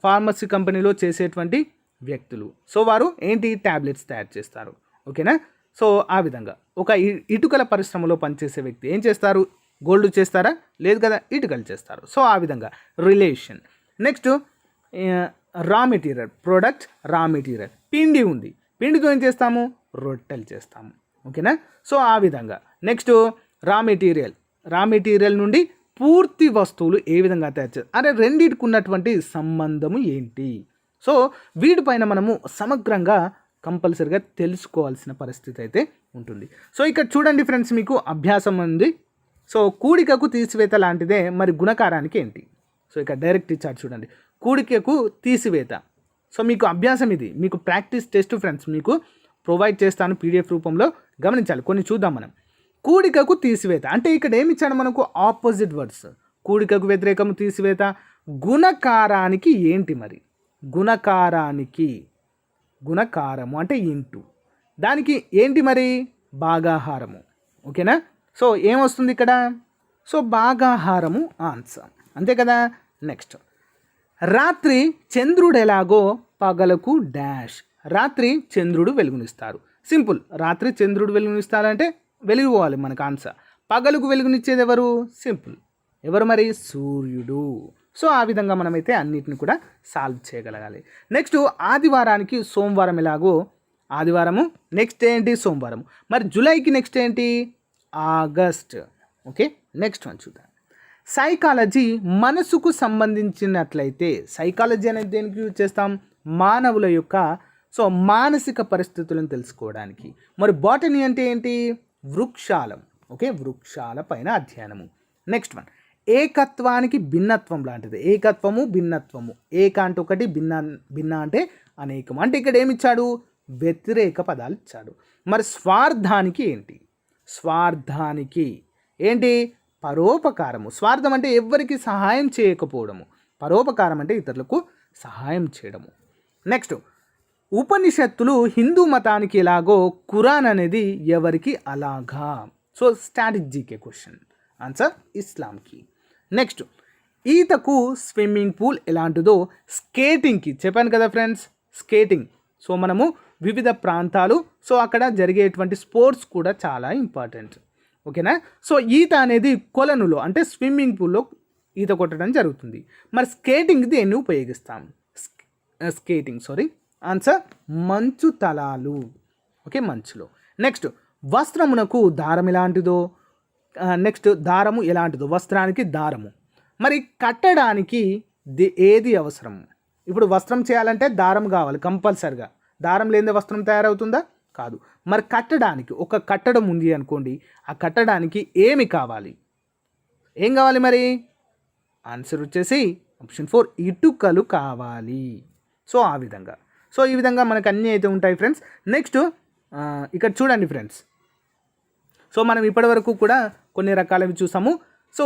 ఫార్మసీ కంపెనీలో చేసేటువంటి వ్యక్తులు. సో వారు ఏంటి ట్యాబ్లెట్స్ తయారు చేస్తారు. ఓకేనా. సో ఆ విధంగా ఒక ఇటుకల పరిశ్రమలో పనిచేసే వ్యక్తి ఏం చేస్తారు, గోల్డ్ చేస్తారా, లేదు కదా, ఇటుకలు చేస్తారు. సో ఆ విధంగా relation. Next raw material, product raw material, పిండి ఉంది, పిండితో ఏం చేస్తాము, రొట్టెలు చేస్తాము. ఓకేనా. సో ఆ విధంగా నెక్స్ట్ రా మెటీరియల్ నుండి పూర్తి వస్తువులు ఏ విధంగా తయారు చేస్తారు, అరే రెండింటికి ఉన్నటువంటి సంబంధము ఏంటి. సో వీటిపైన మనము సమగ్రంగా కంపల్సరిగా తెలుసుకోవాల్సిన పరిస్థితి అయితే ఉంటుంది. సో ఇక్కడ చూడండి ఫ్రెండ్స్, మీకు అభ్యాసం ఉంది. సో కూడికకు తీసివేత లాంటిదే, మరి గుణకారానికి ఏంటి. సో ఇక్కడ డైరెక్ట్ ఇచ్చారు చూడండి, కూడికకు తీసివేత. సో మీకు అభ్యాసం ఇది, మీకు ప్రాక్టీస్ టెస్ట్ ఫ్రెండ్స్ మీకు ప్రొవైడ్ చేస్తాను పీడిఎఫ్ రూపంలో, గమనించాలి. కొన్ని చూద్దాం మనం. కూడికకు తీసివేత అంటే ఇక్కడ ఏమి ఇచ్చాడు మనకు, ఆపోజిట్ వర్డ్స్. కూడికకు వ్యతిరేకము తీసివేత. గుణకారానికి ఏంటి మరి, గుణకారము అంటే ఇంటూ, దానికి ఏంటి మరి, భాగాహారము. ఓకేనా. సో ఏమొస్తుంది ఇక్కడ, సో భాగాహారము ఆన్సర్, అంతే కదా. నెక్స్ట్ రాత్రి చంద్రుడు ఎలాగో పగలకు డాష్. రాత్రి చంద్రుడు వెలుగునిస్తారు. సింపుల్, రాత్రి చంద్రుడు వెలుగునిస్తారంటే వెలిగిపోవాలి మనకు ఆన్సర్. పగలుకు వెలుగునిచ్చేది ఎవరు, సింపుల్, ఎవరు మరి, సూర్యుడు. సో ఆ విధంగా మనమైతే అన్నిటిని కూడా సాల్వ్ చేయగలగాలి. నెక్స్ట్ ఆదివారానికి సోమవారం ఎలాగో ఆదివారము, నెక్స్ట్ ఏంటి సోమవారం. మరి జూలైకి నెక్స్ట్ ఏంటి, ఆగస్ట్. ఓకే. నెక్స్ట్ వన్ చూద్దాం. సైకాలజీ మనసుకు సంబంధించినట్లయితే, సైకాలజీ అనేది దేనికి యూజ్ చేస్తాం, మానవుల యొక్క సో మానసిక పరిస్థితులను తెలుసుకోవడానికి. మరి బాటనీ అంటే ఏంటి, వృక్షాలం. ఓకే, వృక్షాల పైన అధ్యయనము. నెక్స్ట్ వన్ ఏకత్వానికి భిన్నత్వం లాంటిది. ఏకత్వము భిన్నత్వము, ఏక అంటే ఒకటి, భిన్న అంటే అనేకం. అంటే ఇక్కడ ఏమిచ్చాడు, వ్యతిరేక పదాలు ఇచ్చాడు. మరి స్వార్థానికి ఏంటి, స్వార్థానికి ఏంటి, పరోపకారము. స్వార్థం అంటే ఎవ్వరికి సహాయం చేయకపోవడము, పరోపకారం అంటే ఇతరులకు సహాయం చేయడము. నెక్స్ట్ ఉపనిషత్తులు హిందూ మతానికి ఎలాగో ఖురాన్ అనేది ఎవరికి అలాగా. సో స్ట్రాటజీకే క్వశ్చన్, ఆన్సర్ ఇస్లాంకి. నెక్స్ట్ ఈతకు స్విమ్మింగ్ పూల్ ఎలాంటిదో స్కేటింగ్కి చెప్పాను కదా ఫ్రెండ్స్, స్కేటింగ్. సో మనము వివిధ ప్రాంతాలు, సో అక్కడ జరిగేటువంటి స్పోర్ట్స్ కూడా చాలా ఇంపార్టెంట్. ఓకేనా. సో ఈత అనేది కొలనులో అంటే స్విమ్మింగ్ పూల్లో ఈత కొట్టడం జరుగుతుంది. మరి స్కేటింగ్ దేన్ని ఉపయోగిస్తాం, ఆన్సర్ మంచు తలాలు. ఓకే, మంచులో. నెక్స్ట్ వస్త్రమునకు దారం ఎలాంటిదో, నెక్స్ట్ దారము ఎలాంటిదో, వస్త్రానికి దారము. మరి కట్టడానికి ఏది అవసరం. ఇప్పుడు వస్త్రం చేయాలంటే దారం కావాలి కంపల్సరిగా, దారం లేనిదే వస్త్రం తయారవుతుందా, కాదు. మరి కట్టడానికి ఒక కట్టడం ఉంది అనుకోండి, ఆ కట్టడానికి ఏమి కావాలి, ఏం కావాలి మరి, ఆన్సర్ వచ్చేసి ఆప్షన్ 4 ఇటుకలు కావాలి. సో ఆ విధంగా, సో ఈ విధంగా మనకు అన్నీ అయితే ఉంటాయి ఫ్రెండ్స్. నెక్స్ట్ ఇక్కడ చూడండి ఫ్రెండ్స్, సో మనం ఇప్పటివరకు కూడా కొన్ని రకాలవి చూసాము. సో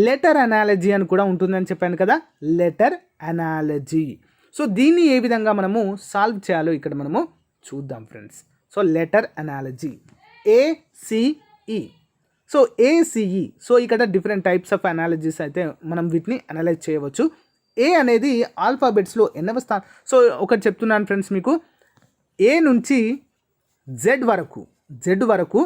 లెటర్ అనాలజీ అని కూడా ఉంటుందని చెప్పాను కదా, లెటర్ అనాలజీ. సో దీన్ని ఏ విధంగా మనము సాల్వ్ చేయాలో ఇక్కడ మనము చూద్దాం friends. So letter analogy, ACE. So ACE, so ఇక్కడ డిఫరెంట్ టైప్స్ ఆఫ్ అనాలజీస్ అయితే మనం వీటిని అనలైజ్ చేయవచ్చు. ఏ అనేది ఆల్ఫాబెట్స్లో ఎన్నవ స్థానం. సో ఒకటి చెప్తున్నాను ఫ్రెండ్స్ మీకు, ఏ నుంచి జెడ్ వరకు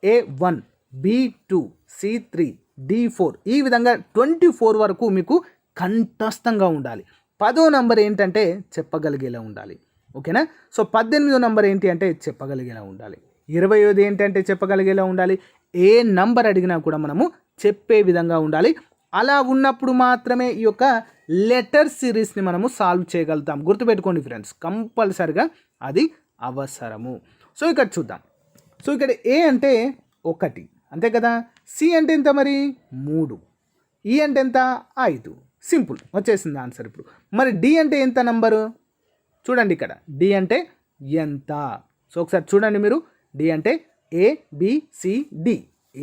A1, B2, C3, D4 ఈ విధంగా 24 వరకు మీకు కంఠస్థంగా ఉండాలి. 10వ నంబర్ ఏంటంటే చెప్పగలిగేలా ఉండాలి. ఓకేనా. సో 18వ నంబర్ ఏంటి అంటే చెప్పగలిగేలా ఉండాలి. 20వ ఏంటంటే చెప్పగలిగేలా ఉండాలి. ఏ నంబర్ అడిగినా కూడా మనము చెప్పే విధంగా ఉండాలి. అలా ఉన్నప్పుడు మాత్రమే ఈ యొక్క లెటర్ సిరీస్ని మనము సాల్వ్ చేయగలుగుతాం. గుర్తుపెట్టుకోండి ఫ్రెండ్స్, కంపల్సరిగా అది అవసరము. సో ఇక్కడ చూద్దాం. సో ఇక్కడ ఏ అంటే 1 అంతే కదా, సి అంటే ఎంత మరి 3, ఈ అంటే ఎంత 5. సింపుల్, వచ్చేసింది ఆన్సర్ ఇప్పుడు. మరి డి అంటే ఎంత నంబరు, చూడండి ఇక్కడ డి అంటే ఎంత. సో ఒకసారి చూడండి మీరు, డి అంటే ABCD,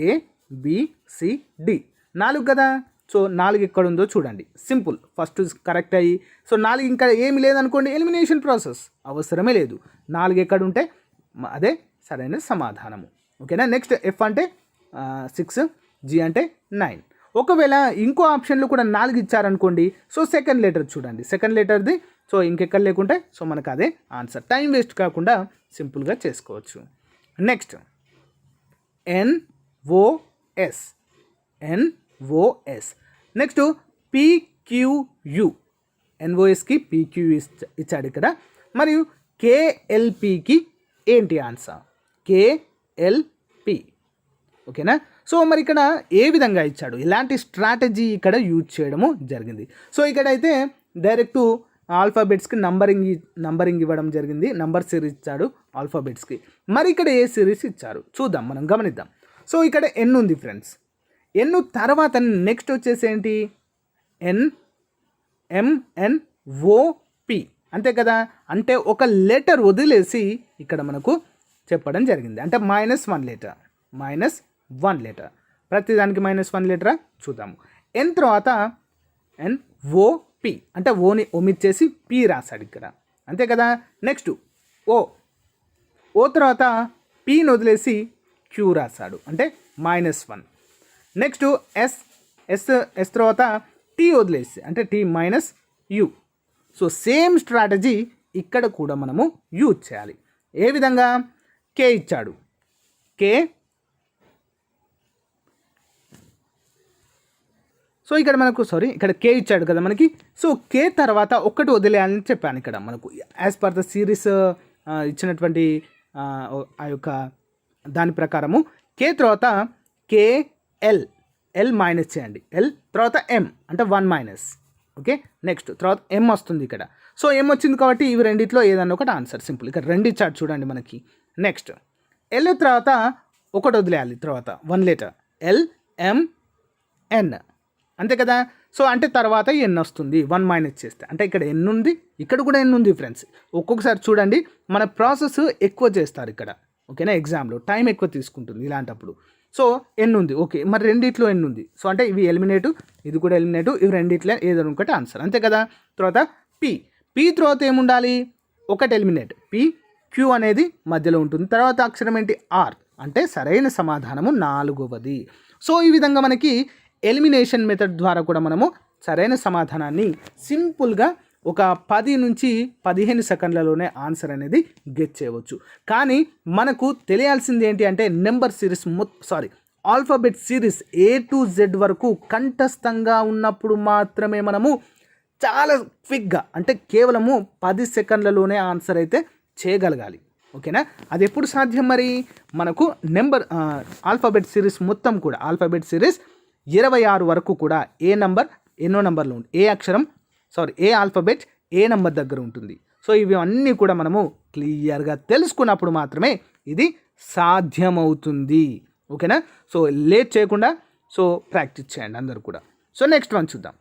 ABCD 4 కదా. సో 4 ఎక్కడ ఉందో చూడండి, సింపుల్, ఫస్ట్ కరెక్ట్ అయ్యి. సో 4 ఇంకా ఏమి లేదనుకోండి, ఎలిమినేషన్ ప్రాసెస్ అవసరమే లేదు. 4 ఎక్కడ ఉంటే అదే సరైన సమాధానము. ఓకేనా. నెక్స్ట్ ఎఫ్ అంటే 6, జి అంటే 9. ఒకవేళ ఇంకో ఆప్షన్లో కూడా 4 ఇచ్చారనుకోండి, సో సెకండ్ లెటర్ చూడండి, సెకండ్ లెటర్ది సో ఇంకెక్కడ లేకుంటే సో మనకు అదే ఆన్సర్. టైం వేస్ట్ కాకుండా సింపుల్గా చేసుకోవచ్చు. Next NOS, NOS. Next PQU, ఎన్ఓఎస్కి పిక్యూ ఇచ్చాడు ఇక్కడ. మరియు కేఎల్పికి ఏంటి ఆన్సర్? కేఎల్పి. ఓకేనా. సో మరి ఇక్కడ ఏ విధంగా ఇచ్చాడు, ఇలాంటి స్ట్రాటజీ ఇక్కడ యూజ్ చేయడము జరిగింది. సో ఇక్కడైతే డైరెక్ట్ ఆల్ఫాబెట్స్కి నంబరింగ్ ఇవ్వడం జరిగింది, నంబర్ సిరీస్ ఇచ్చాడు ఆల్ఫాబెట్స్కి. మరి ఇక్కడ ఏ సిరీస్ ఇచ్చారు చూద్దాం, మనం గమనిద్దాం. సో ఇక్కడ ఎన్ ఉంది ఫ్రెండ్స్, ఎన్ తర్వాత నెక్స్ట్ వచ్చేసి ఏంటి, ఎంఎన్ఓపి, అంతే కదా. అంటే ఒక లెటర్ వదిలేసి ఇక్కడ మనకు చెప్పడం జరిగింది, అంటే -1 లెటర్, -1 లెటర్. ప్రతిదానికి -1 లెటరా చూద్దాము. ఎన్ తర్వాత ఎన్ఓపి, అంటే ఓని ఒమిట్ చేసి పి రాశాడు ఇక్కడ, అంతే కదా. నెక్స్ట్ ఓ తర్వాత పిని వదిలేసి క్యూ రాశాడు, అంటే -1. నెక్స్ట్ ఎస్ తర్వాత టీ వదిలేసి, అంటే T -U. So same strategy ఇక్కడ కూడా మనము యూజ్ చేయాలి. ఏ విధంగా, కే ఇచ్చాడు, కే. సో ఇక్కడ మనకు ఇక్కడ కే ఇచ్చాడు కదా మనకి. సో కే తర్వాత ఒక్కటి వదిలేయాలని చెప్పాను ఇక్కడ మనకు, యాజ్ పర్ ద సిరీస్ ఇచ్చినటువంటి ఆ యొక్క దాని ప్రకారము. కే తర్వాత ఎల్ మైనస్ చేయండి, ఎల్ తర్వాత ఎం, అంటే 1-. ఓకే. నెక్స్ట్ తర్వాత ఎం వస్తుంది ఇక్కడ. సో ఎం వచ్చింది కాబట్టి ఇవి రెండిట్లో ఏదన్నా ఒకటి ఆన్సర్, సింపుల్. ఇక్కడ 2 ఇచ్చాడు చూడండి మనకి. నెక్స్ట్ ఎల్ తర్వాత ఒకటి వదిలేయాలి, తర్వాత 1 లెటర్, LMN, అంతే కదా. సో అంటే తర్వాత ఎన్ వస్తుంది, 1- చేస్తే, అంటే ఇక్కడ ఎన్ ఉంది, ఇక్కడ కూడా ఎన్ ఉంది ఫ్రెండ్స్. ఒక్కొక్కసారి చూడండి మన ప్రాసెస్ ఎక్కువ చేస్తారు ఇక్కడ, ఓకేనా. ఎగ్జామ్లో టైం ఎక్కువ తీసుకుంటుంది ఇలాంటప్పుడు. సో ఎన్ ఉంది, ఓకే. మరి రెండిట్లో ఎన్ ఉంది, సో అంటే ఇవి ఎలిమినేటు, ఇది కూడా ఎలిమినేటు, ఇవి రెండిట్లో ఏదైనా ఒకటి ఆన్సర్, అంతే కదా. తర్వాత పి తర్వాత ఏముండాలి, ఒకటి ఎలిమినేట్, క్యూ అనేది మధ్యలో ఉంటుంది. తర్వాత అక్షరం ఏంటి, ఆర్, అంటే సరైన సమాధానము 4వది. సో ఈ విధంగా మనకి ఎలిమినేషన్ మెథడ్ ద్వారా కూడా మనము సరైన సమాధానాన్ని సింపుల్గా ఒక 10 నుంచి 15 సెకండ్లలోనే ఆన్సర్ అనేది గెట్ చేయవచ్చు. కానీ మనకు తెలియాల్సింది ఏంటి అంటే number series alphabet series A to Z వరకు కంఠస్థంగా ఉన్నప్పుడు మాత్రమే మనము చాలా క్విక్గా, అంటే కేవలము 10 సెకండ్లలోనే ఆన్సర్ అయితే చేయగలగాలి, ఓకేనా. అది ఎప్పుడు సాధ్యం మరి, మనకు ఆల్ఫాబెట్ సిరీస్ మొత్తం కూడా, ఆల్ఫాబెట్ సిరీస్ 26 వరకు కూడా ఎన్నో నంబర్లో ఉంది, ఏ ఆల్ఫాబెట్ ఏ నంబర్ దగ్గర ఉంటుంది. సో ఇవి అన్నీ కూడా మనము క్లియర్గా తెలుసుకున్నప్పుడు మాత్రమే ఇది సాధ్యమవుతుంది, ఓకేనా. సో లేట్ చేయకుండా సో ప్రాక్టీస్ చేయండి అందరూ కూడా. సో నెక్స్ట్ వన్ చూద్దాం.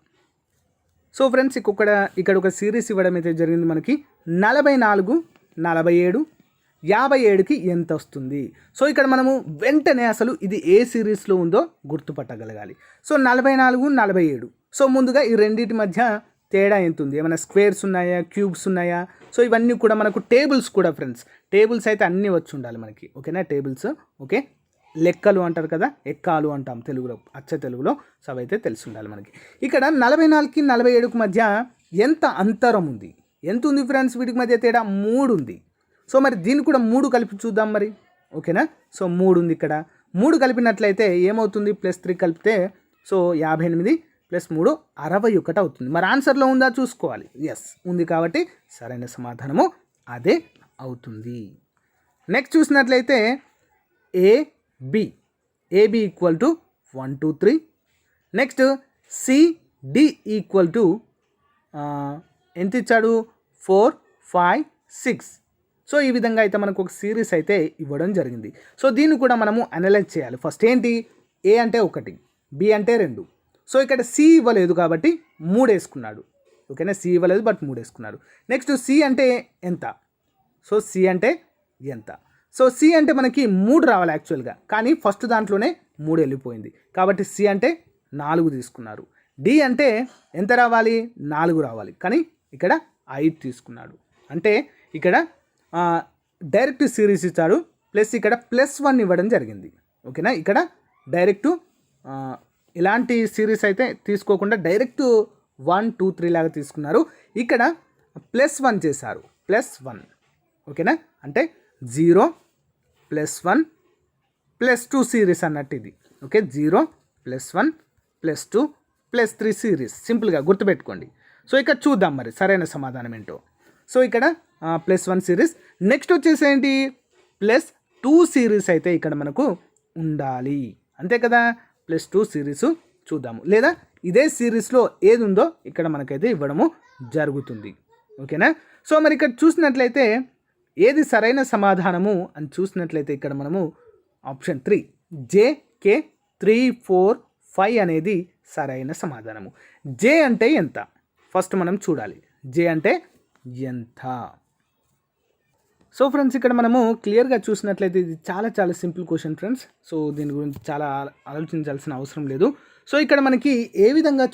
సో ఫ్రెండ్స్ ఇక్కడ ఒక సిరీస్ ఇవ్వడం అయితే జరిగింది మనకి. 44, 47, 57కి ఎంత వస్తుంది? సో ఇక్కడ మనము వెంటనే అసలు ఇది ఏ సిరీస్లో ఉందో గుర్తుపట్టగలగాలి. సో 44, 47. సో ముందుగా ఈ రెండింటి మధ్య తేడా ఎంత ఉంది, ఏమైనా స్క్వేర్స్ ఉన్నాయా, క్యూబ్స్ ఉన్నాయా? సో ఇవన్నీ కూడా మనకు టేబుల్స్ కూడా ఫ్రెండ్స్, టేబుల్స్ అయితే అన్నీ వచ్చి ఉండాలి మనకి, ఓకేనా. Tables, okay. లెక్కలు అంటారు కదా, ఎక్కాలు అంటాం తెలుగులో, అచ్చ తెలుగులో. సో అవైతే తెలిసి ఉండాలి మనకి. ఇక్కడ 44కి 47కి మధ్య ఎంత అంతరం ఉంది, ఎంత ఉంది ఫ్రెండ్స్? వీటికి మధ్య తేడా 3 ఉంది. సో మరి దీన్ని కూడా 3 కలిపి చూద్దాం మరి, ఓకేనా. సో 3 ఉంది ఇక్కడ, 3 కలిపినట్లయితే ఏమవుతుంది, +3 కలిపితే సో 58 + 3 61 అవుతుంది. మరి ఆన్సర్లో ఉందా చూసుకోవాలి. ఎస్ ఉంది కాబట్టి సరైన సమాధానము అదే అవుతుంది. నెక్స్ట్ చూసినట్లయితే ఏబి = 1 2 3. నెక్స్ట్ సిడి = ఎంత ఇచ్చాడు, 4 5 6. సో ఈ విధంగా అయితే మనకు ఒక సిరీస్ అయితే ఇవ్వడం జరిగింది. సో దీన్ని కూడా మనము అనలైజ్ చేయాలి. ఫస్ట్ ఏంటి, ఏ అంటే 1, బి అంటే 2. సో ఇక్కడ సి ఇవ్వలేదు కాబట్టి 3 వేసుకున్నాడు, ఓకేనా. సి ఇవ్వలేదు బట్ 3 వేసుకున్నాడు. నెక్స్ట్ సి అంటే ఎంత, సో సి అంటే ఎంత? సో సి అంటే మనకి 3 రావాలి యాక్చువల్గా, కానీ ఫస్ట్ దాంట్లోనే 3 వెళ్ళిపోయింది కాబట్టి సి అంటే 4 తీసుకున్నారు. డి అంటే ఎంత రావాలి, 4 రావాలి, కానీ ఇక్కడ 5 తీసుకున్నాడు. అంటే ఇక్కడ డైరెక్ట్ సిరీస్ ఇచ్చాడు, ప్లస్ ఇక్కడ +1 ఇవ్వడం జరిగింది, ఓకేనా. ఇక్కడ డైరెక్ట్ ఎలాంటి సిరీస్ అయితే తీసుకోకుండా డైరెక్ట్ 1 2 3 లాగా తీసుకున్నారు. ఇక్కడ +1 చేశారు, +1 ఓకేనా, అంటే 0 +1 +2 సిరీస్ అన్నట్టు ఇది. ఓకే, 0 +1 +2 +3 సిరీస్, సింపుల్గా గుర్తుపెట్టుకోండి. సో ఇక్కడ చూద్దాం మరి సరైన సమాధానం ఏంటో. సో ఇక్కడ +1 సిరీస్. నెక్స్ట్ వచ్చేసి ఏంటి, +2 సిరీస్ అయితే ఇక్కడ మనకు ఉండాలి, అంతే కదా. +2 సిరీస్ చూద్దాము, లేదా ఇదే సిరీస్లో ఏది ఉందో ఇక్కడ మనకైతే ఇవ్వడము జరుగుతుంది. ఓకేనా. సో మరి ఇక్కడ చూసినట్లయితే ఏది సరైన సమాధానము అని చూసినట్లయితే ఇక్కడ మనము ఆప్షన్ 3 JK 3 4 5 అనేది సరైన సమాధానము. జే అంటే ఎంత ఫస్ట్ మనం చూడాలి, జే అంటే ఎంత. సో ఫ్రెండ్స్ ఇక్కడ మనము క్లియర్గా చూసినట్లయితే ఇది చాలా చాలా సింపుల్ క్వశ్చన్ ఫ్రెండ్స్. సో దీని గురించి చాలా ఆలోచించాల్సిన అవసరం లేదు. సో ఇక్కడ మనకి ఏ విధంగా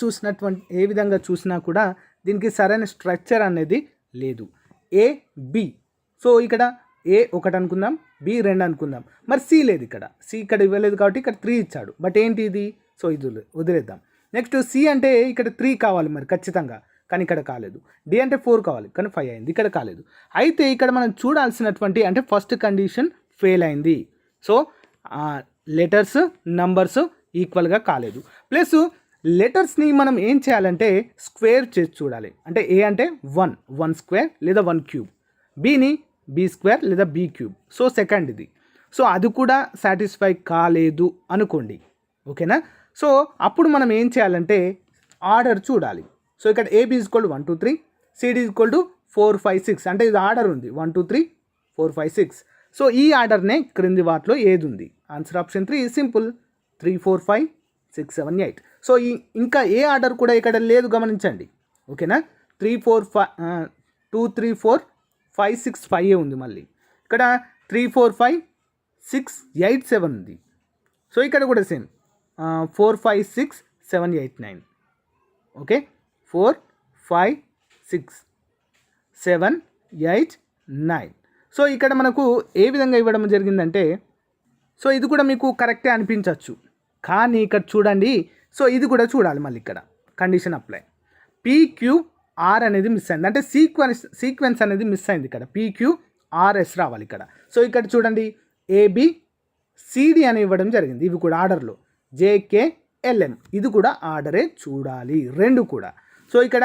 చూసినా కూడా దీనికి సరైన స్ట్రక్చర్ అనేది లేదు. ఏ బి, సో ఇక్కడ ఏ 1 అనుకుందాం, బి 2 అనుకుందాం, మరి సి లేదు ఇక్కడ. సి ఇక్కడ ఇవ్వలేదు కాబట్టి ఇక్కడ 3 ఇచ్చాడు, బట్ ఏంటి ఇది, సో ఇది వదిలేద్దాం. నెక్స్ట్ సి అంటే ఇక్కడ 3 కావాలి మరి ఖచ్చితంగా, కానీ ఇక్కడ కాలేదు. డి అంటే 4 కావాలి, కానీ 5 అయింది, ఇక్కడ కాలేదు. అయితే ఇక్కడ మనం చూడాల్సినటువంటి అంటే ఫస్ట్ కండిషన్ ఫెయిల్ అయింది. సో లెటర్స్ నంబర్స్ ఈక్వల్గా కాలేదు. ప్లస్ లెటర్స్ని మనం ఏం చేయాలంటే స్క్వేర్ చేసి చూడాలి. అంటే ఏ అంటే 1 స్క్వేర్ లేదా 1 క్యూబ్, బిని బి స్క్వేర్ లేదా బి క్యూబ్. సో సెకండ్ ఇది. సో అది కూడా సాటిస్ఫై కాలేదు అనుకోండి, ఓకేనా. సో అప్పుడు మనం ఏం చేయాలంటే ఆర్డర్ చూడాలి. సో ఇక్కడ AB is equal to 1 2 3, CD is equal to 4 5 6, అంటే ఇది ఆర్డర్ ఉంది 1 2 3 4 5 6. సో ఈ ఆర్డర్నే క్రింది వాటిలో ఏది ఉంది, ఆన్సర్ ఆప్షన్ 3 సింపుల్ 3 4 5 6 7 8. సో ఇంకా ఏ ఆర్డర్ కూడా ఇక్కడ లేదు గమనించండి, ఓకేనా. 3 4 5 2 3 4 5 6 5 ఉంది, మళ్ళీ ఇక్కడ 3 4 5 6 8 7 ఉంది. సో ఇక్కడ కూడా సేమ్ 4 5 6 7 8 9, ఓకే 4 5 6 7 8 9. సో ఇక్కడ మనకు ఏ విధంగా ఇవ్వడం జరిగిందంటే, సో ఇది కూడా మీకు కరెక్టే అనిపించవచ్చు, కానీ ఇక్కడ చూడండి. సో ఇది కూడా చూడాలి, మళ్ళీ ఇక్కడ కండిషన్ అప్లై. PQR అనేది మిస్ అయింది, అంటే సీక్వెన్స్ అనేది మిస్ అయింది. ఇక్కడ PQRS రావాలి ఇక్కడ. సో ఇక్కడ చూడండి ABCD అని ఇవ్వడం జరిగింది, ఇవి కూడా ఆర్డర్లో. JKLM ఇది కూడా ఆర్డరే చూడాలి, రెండు కూడా. సో ఇక్కడ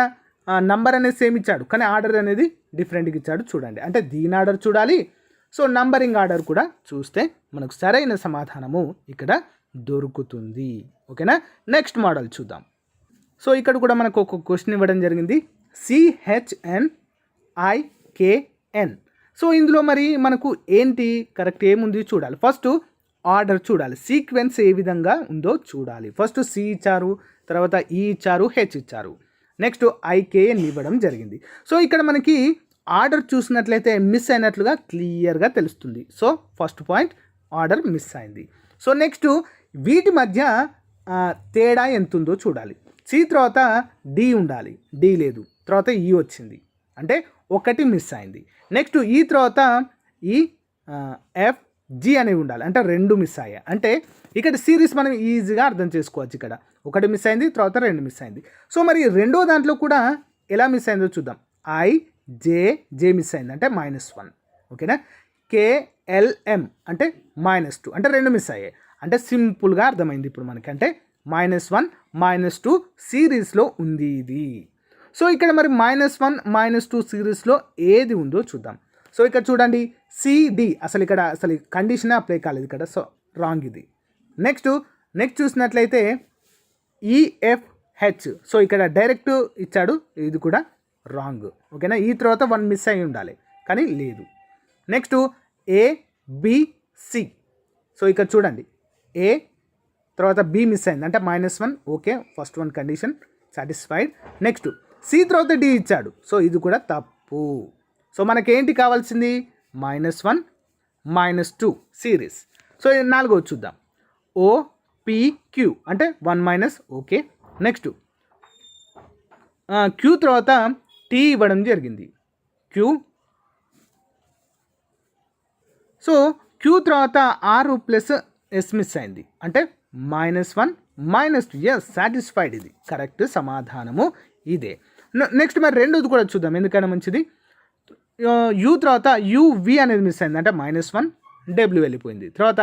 నంబర్ అనేది సేమ్ ఇచ్చాడు, కానీ ఆర్డర్ అనేది డిఫరెంట్గా ఇచ్చాడు చూడండి. అంటే దీని ఆర్డర్ చూడాలి, సో నంబరింగ్ ఆర్డర్ కూడా చూస్తే మనకు సరైన సమాధానము ఇక్కడ దొరుకుతుంది, ఓకేనా. నెక్స్ట్ మోడల్ చూద్దాం. సో ఇక్కడ కూడా మనకు ఒక క్వశ్చన్ ఇవ్వడం జరిగింది, CHNIKN. సో ఇందులో మరి మనకు ఏంటి కరెక్ట్ ఏముంది చూడాలి. ఫస్ట్ ఆర్డర్ చూడాలి, సీక్వెన్స్ ఏ విధంగా ఉందో చూడాలి. ఫస్ట్ C ఇచ్చారు, తర్వాత E ఇచ్చారు, H ఇచ్చారు, నెక్స్ట్ IKN ఇవ్వడం జరిగింది. సో ఇక్కడ మనకి ఆర్డర్ చూసినట్లయితే మిస్ అయినట్లుగా క్లియర్గా తెలుస్తుంది. So first point order miss అయింది. సో నెక్స్ట్ వీటి మధ్య తేడా ఎంత ఉందో చూడాలి. C తర్వాత D ఉండాలి, D లేదు, తర్వాత E వచ్చింది, అంటే ఒకటి మిస్ అయింది. నెక్స్ట్ E తర్వాత EFG అనేవి ఉండాలి, అంటే 2 మిస్ అయ్యాయి. అంటే ఇక్కడ సిరీస్ మనం ఈజీగా అర్థం చేసుకోవచ్చు. ఇక్కడ ఒకటి మిస్ అయింది, తర్వాత 2 మిస్ అయింది. సో మరి రెండో దాంట్లో కూడా ఎలా మిస్ అయిందో చూద్దాం. IJJ మిస్ అయింది, అంటే -1, ఓకేనా. KLM అంటే -2, అంటే 2 మిస్ అయ్యాయి. అంటే సింపుల్గా అర్థమైంది ఇప్పుడు మనకి, అంటే -1 -2 సిరీస్లో ఉంది ఇది. సో ఇక్కడ మరి -1 -2 సిరీస్లో ఏది ఉందో చూద్దాం. సో ఇక్కడ చూడండి CD, అసలు కండిషనే అప్లై కాలేదు ఇక్కడ, సో రాంగ్ ఇది. నెక్స్ట్ చూసినట్లయితే EFH, సో ఇక్కడ డైరెక్ట్ ఇచ్చాడు, ఇది కూడా రాంగ్, ఓకేనా. ఈ తర్వాత 1 మిస్ అయి ఉండాలి, కానీ లేదు. నెక్స్ట్ ABC, సో ఇక్కడ చూడండి A తర్వాత B మిస్ అయింది, అంటే -1, okay, first 1 condition satisfied. Next C తర్వాత D ఇచ్చాడు, సో ఇది కూడా తప్పు. సో మనకేంటి కావాల్సింది, -1 -2 సిరీస్. సో 4వ చూద్దాం, OPQ అంటే 1 - ఓకే. నెక్స్ట్ Q తర్వాత T ఇవ్వడం జరిగింది, Q. సో Q తర్వాత R + S మిస్ అయింది, అంటే -1 -2. Yes, satisfied. ఇది కరెక్ట్ సమాధానము ఇదే. నెక్స్ట్ మరి రెండోది కూడా చూద్దాం, ఎందుకైనా మంచిది. యూ తర్వాత యువి అనేది మిస్ అయింది, అంటే -1. డబ్ల్యూ వెళ్ళిపోయింది. తర్వాత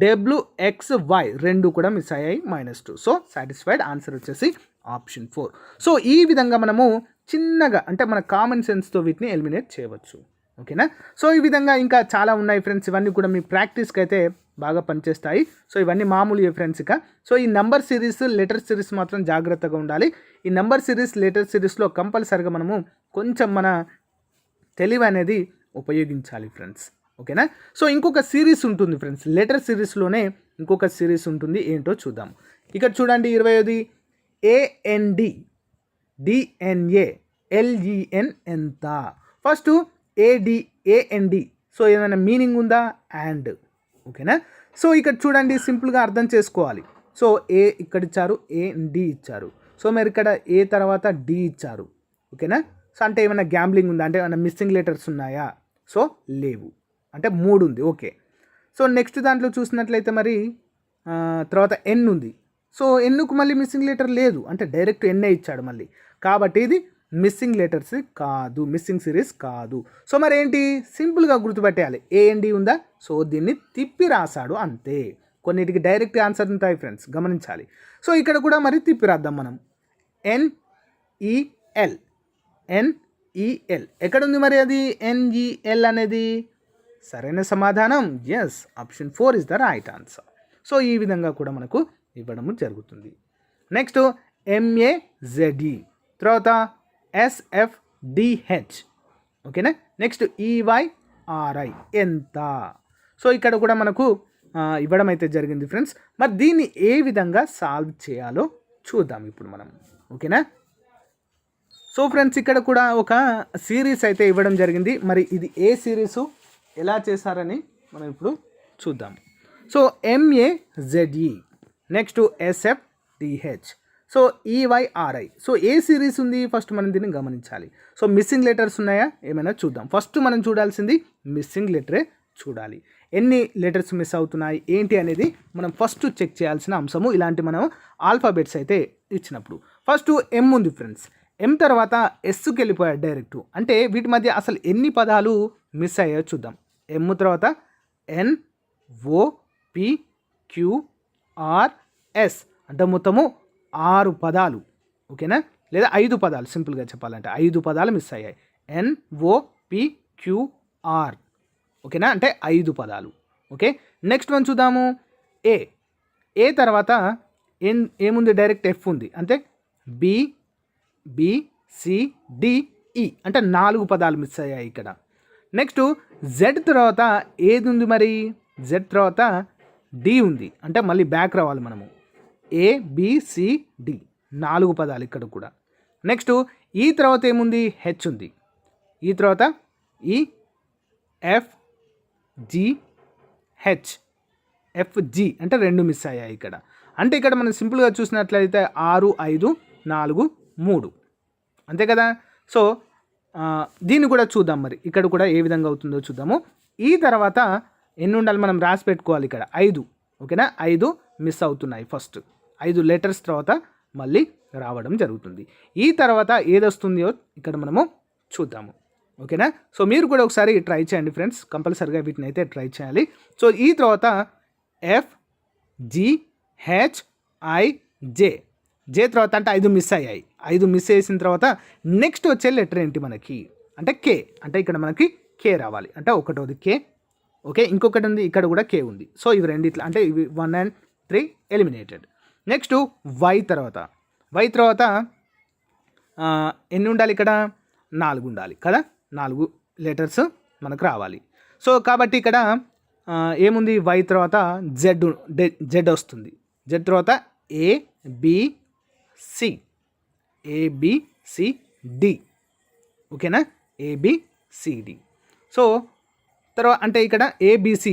WXY రెండు కూడా మిస్ అయ్యాయి, -2. So satisfied. ఆన్సర్ వచ్చేసి ఆప్షన్ 4. సో ఈ విధంగా మనము చిన్నగా అంటే మన కామన్ సెన్స్తో వీటిని ఎలిమినేట్ చేయవచ్చు. ఓకేనా. సో ఈ విధంగా ఇంకా చాలా ఉన్నాయి ఫ్రెండ్స్. ఇవన్నీ కూడా మీ ప్రాక్టీస్కి అయితే బాగా పనిచేస్తాయి. సో ఇవన్నీ మామూలు ఫ్రెండ్స్. ఇక సో ఈ నంబర్ సిరీస్, లెటర్ సిరీస్ మాత్రం జాగ్రత్తగా ఉండాలి. ఈ నంబర్ సిరీస్, లెటర్ సిరీస్లో కంపల్సరిగా మనము కొంచెం మన తెలివి అనేది ఉపయోగించాలి ఫ్రెండ్స్. ఓకేనా. సో ఇంకొక సిరీస్ ఉంటుంది ఫ్రెండ్స్, లెటర్ సిరీస్లోనే ఇంకొక సిరీస్ ఉంటుంది, ఏంటో చూద్దాం. ఇక్కడ చూడండి 25 AND DNA LEN ఎంత. First AND. సో ఏమైనా మీనింగ్ ఉందా? అండ్. ఓకేనా. సో ఇక్కడ చూడండి సింపుల్గా అర్థం చేసుకోవాలి. సో ఏ ఇక్కడ ఇచ్చారు, AND ఇచ్చారు. సో మరి ఇక్కడ ఏ తర్వాత D ఇచ్చారు. ఓకేనా. సో అంటే ఏమైనా గ్యాంబ్లింగ్ ఉందా, అంటే ఏమైనా మిస్సింగ్ లెటర్స్ ఉన్నాయా? సో లేవు, అంటే 3 ఉంది. ఓకే. సో నెక్స్ట్ దాంట్లో చూసినట్లయితే మరి తర్వాత N ఉంది. సో ఎన్నుకు మళ్ళీ మిస్సింగ్ లెటర్ లేదు, అంటే డైరెక్ట్ ఎన్ఏ ఇచ్చాడు మళ్ళీ. కాబట్టి ఇది మిస్సింగ్ లెటర్స్ కాదు, మిస్సింగ్ సిరీస్ కాదు. సో మరి ఏంటి, సింపుల్గా గుర్తుపెట్టేయాలి. AND ఉందా, సో దీన్ని తిప్పి రాశాడు అంతే. కొన్నిటికి డైరెక్ట్ ఆన్సర్ ఉంటాయి ఫ్రెండ్స్, గమనించాలి. సో ఇక్కడ కూడా మరి తిప్పి రాద్దాం మనం. NEL ఎక్కడుంది మరి అది NEL అనేది? సరైన సమాధానం yes, option 4 is the right answer. So ఈ విధంగా కూడా మనకు ఇవ్వడము జరుగుతుంది. నెక్స్ట్ MAZE, తర్వాత SFDH. ఓకేనా. నెక్స్ట్ EYRI ఎంత. సో ఇక్కడ కూడా మనకు ఇవ్వడం అయితే జరిగింది ఫ్రెండ్స్. మరి దీన్ని ఏ విధంగా సాల్వ్ చేయాలో చూద్దాం ఇప్పుడు మనం. ఓకేనా. సో ఫ్రెండ్స్ ఇక్కడ కూడా ఒక సిరీస్ అయితే ఇవ్వడం జరిగింది. మరి ఇది ఏ సిరీసు, ఎలా చేశారని మనం ఇప్పుడు చూద్దాం. So MAZE, next SFDH, so EYRI. So a series ఉంది, ఫస్ట్ మనం దీన్ని గమనించాలి. సో మిస్సింగ్ లెటర్స్ ఉన్నాయా ఏమైనా చూద్దాం. ఫస్ట్ మనం చూడాల్సింది మిస్సింగ్ లెటరే చూడాలి. ఎన్ని లెటర్స్ మిస్ అవుతున్నాయి ఏంటి అనేది మనం ఫస్ట్ చెక్ చేయాల్సిన అంశము, ఇలాంటి మనం ఆల్ఫాబెట్స్ అయితే ఇచ్చినప్పుడు. ఫస్ట్ M ఉంది ఫ్రెండ్స్. M తర్వాత Sకి వెళ్ళిపోయాడు డైరెక్ట్, అంటే వీటి మధ్య అసలు ఎన్ని పదాలు మిస్ అయ్యాయో చూద్దాం. M తర్వాత NOPQRS, అంటే మొత్తము 6 పదాలు. ఓకేనా, లేదా 5 పదాలు, సింపుల్గా చెప్పాలంటే 5 పదాలు మిస్ అయ్యాయి. NOPQR. ఓకేనా, అంటే 5 పదాలు. ఓకే. నెక్స్ట్ వన్ చూద్దాము. ఏ తర్వాత ఏముంది, డైరెక్ట్ F ఉంది, అంటే BCDE, అంటే 4 పదాలు మిస్ అయ్యాయి ఇక్కడ. నెక్స్ట్ Z తర్వాత ఏది ఉంది మరి, Z తర్వాత D ఉంది, అంటే మళ్ళీ బ్యాక్ రావాలి మనము. ABCD 4 పదాలు ఇక్కడ కూడా. నెక్స్ట్ ఈ తర్వాత ఏముంది, H ఉంది. ఈ తర్వాత FG, అంటే 2 మిస్ అయ్యాయి ఇక్కడ. అంటే ఇక్కడ మనం సింపుల్గా చూసినట్లయితే 6, 5, 4, 3, అంతే కదా. సో దీన్ని కూడా చూద్దాం మరి, ఇక్కడ కూడా ఏ విధంగా అవుతుందో చూద్దాము. ఈ తర్వాత ఎన్ని ఉండాలి మనం రాసి పెట్టుకోవాలి ఇక్కడ, 5. ఓకేనా, 5 మిస్ అవుతున్నాయి. ఫస్ట్ 5 లెటర్స్ తర్వాత మళ్ళీ రావడం జరుగుతుంది. ఈ తర్వాత ఏది వస్తుందో ఇక్కడ మనము చూద్దాము. ఓకేనా. సో మీరు కూడా ఒకసారి ట్రై చేయండి ఫ్రెండ్స్, కంపల్సరీగా వీటిని అయితే ట్రై చేయాలి. సో ఈ తర్వాత FGHIJ, J తర్వాత అంటే 5 మిస్ అయ్యాయి. 5 మిస్ చేసిన తర్వాత నెక్స్ట్ వచ్చే లెటర్ ఏంటి మనకి అంటే K, అంటే ఇక్కడ మనకి K రావాలి, అంటే ఒకటోది K. ఓకే, ఇంకొకటి ఉంది, ఇక్కడ కూడా K ఉంది. సో ఇవి రెండిట్లా, అంటే ఇవి 1 and 3 ఎలిమినేటెడ్. నెక్స్ట్ Y తర్వాత ఎన్ని ఉండాలి ఇక్కడ, 4 ఉండాలి కదా. 4 లెటర్స్ మనకు రావాలి. సో కాబట్టి ఇక్కడ ఏముంది, Y తర్వాత Z వస్తుంది. Z తర్వాత ABCD. ఓకేనా, ABCD. సో తర్వాత అంటే ఇక్కడ ABC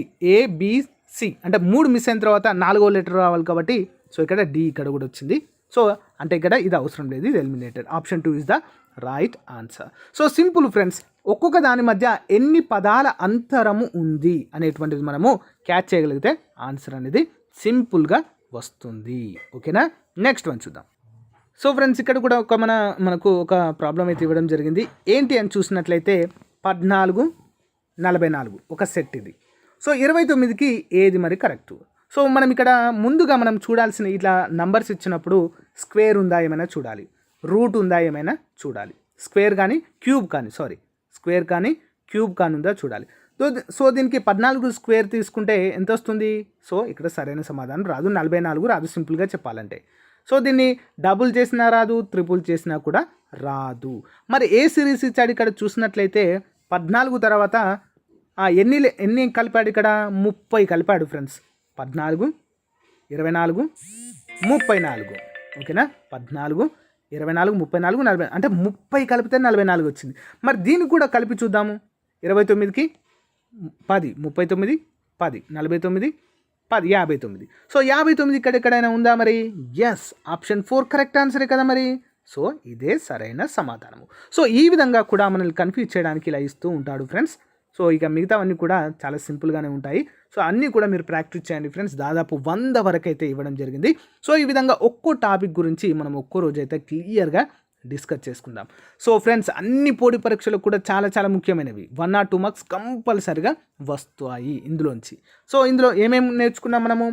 అంటే 3 మిస్ అయిన తర్వాత 4వ లెటర్ రావాలి కాబట్టి సో ఇక్కడ D ఇక్కడ కూడా వచ్చింది. సో అంటే ఇక్కడ ఇది అవసరం లేదు, ఇది eliminated. Option 2 is the right answer. So simple friends, ఒక్కొక్క దాని మధ్య ఎన్ని పదాల అంతరము ఉంది అనేటువంటిది మనము క్యాచ్ చేయగలిగితే ఆన్సర్ అనేది సింపుల్గా వస్తుంది. ఓకేనా, నెక్స్ట్ వన్ చూద్దాం. సో ఫ్రెండ్స్ ఇక్కడ కూడా మనకు ఒక ప్రాబ్లం అయితే ఇవ్వడం జరిగింది. ఏంటి అని చూసినట్లయితే 14, 44 ఒక సెట్ ఇది. సో 29కి ఏది మరి కరెక్ట్? సో మనం ఇక్కడ ముందుగా మనం చూడాల్సిన ఇట్లా నంబర్స్ ఇచ్చినప్పుడు స్క్వేర్ ఉందా ఏమైనా చూడాలి, రూట్ ఉందా ఏమైనా చూడాలి, స్క్వేర్ కానీ క్యూబ్ కానీ ఉందా చూడాలి. సో దీనికి 14 స్క్వేర్ తీసుకుంటే ఎంత వస్తుంది? సో ఇక్కడ సరైన సమాధానం రాదు, 44 రాదు సింపుల్గా చెప్పాలంటే. సో దీన్ని డబుల్ చేసినా రాదు, ట్రిపుల్ చేసినా కూడా రాదు. మరి ఏ సిరీస్ ఇచ్చాడు ఇక్కడ చూసినట్లయితే 14 తర్వాత ఎన్ని కలిపాడు ఇక్కడ? 30 కలిపాడు ఫ్రెండ్స్. 14, 24, 34. ఓకేనా, 14, 24, 34, 40 అంటే 30 కలిపితే 44 వచ్చింది. మరి దీన్ని కూడా కలిపి చూద్దాము. 29కి 10, 39, 10, 49, 10, 59. సో 59 ఇక్కడ ఎక్కడైనా ఉందా మరి? ఎస్, ఆప్షన్ 4 కరెక్ట్ ఆన్సరే కదా మరి. సో ఇదే సరైన సమాధానము. సో ఈ విధంగా కూడా మనల్ని కన్ఫ్యూజ్ చేయడానికి ఇలా ఇస్తూ ఉంటాడు ఫ్రెండ్స్. సో ఇక మిగతావన్నీ కూడా చాలా సింపుల్గానే ఉంటాయి. సో అన్నీ కూడా మీరు ప్రాక్టీస్ చేయండి ఫ్రెండ్స్. దాదాపు 100 వరకు అయితే ఇవ్వడం జరిగింది. సో ఈ విధంగా ఒక్కో టాపిక్ గురించి మనం ఒక్కో రోజు అయితే క్లియర్గా డిస్కస్ చేసుకుందాం. సో ఫ్రెండ్స్ అన్ని పోటీ పరీక్షలు కూడా చాలా చాలా ముఖ్యమైనవి. 1 or 2 మార్క్స్ కంపల్సరిగా వస్తాయి ఇందులోంచి. సో ఇందులో ఏమేమి నేర్చుకున్నాం మనము?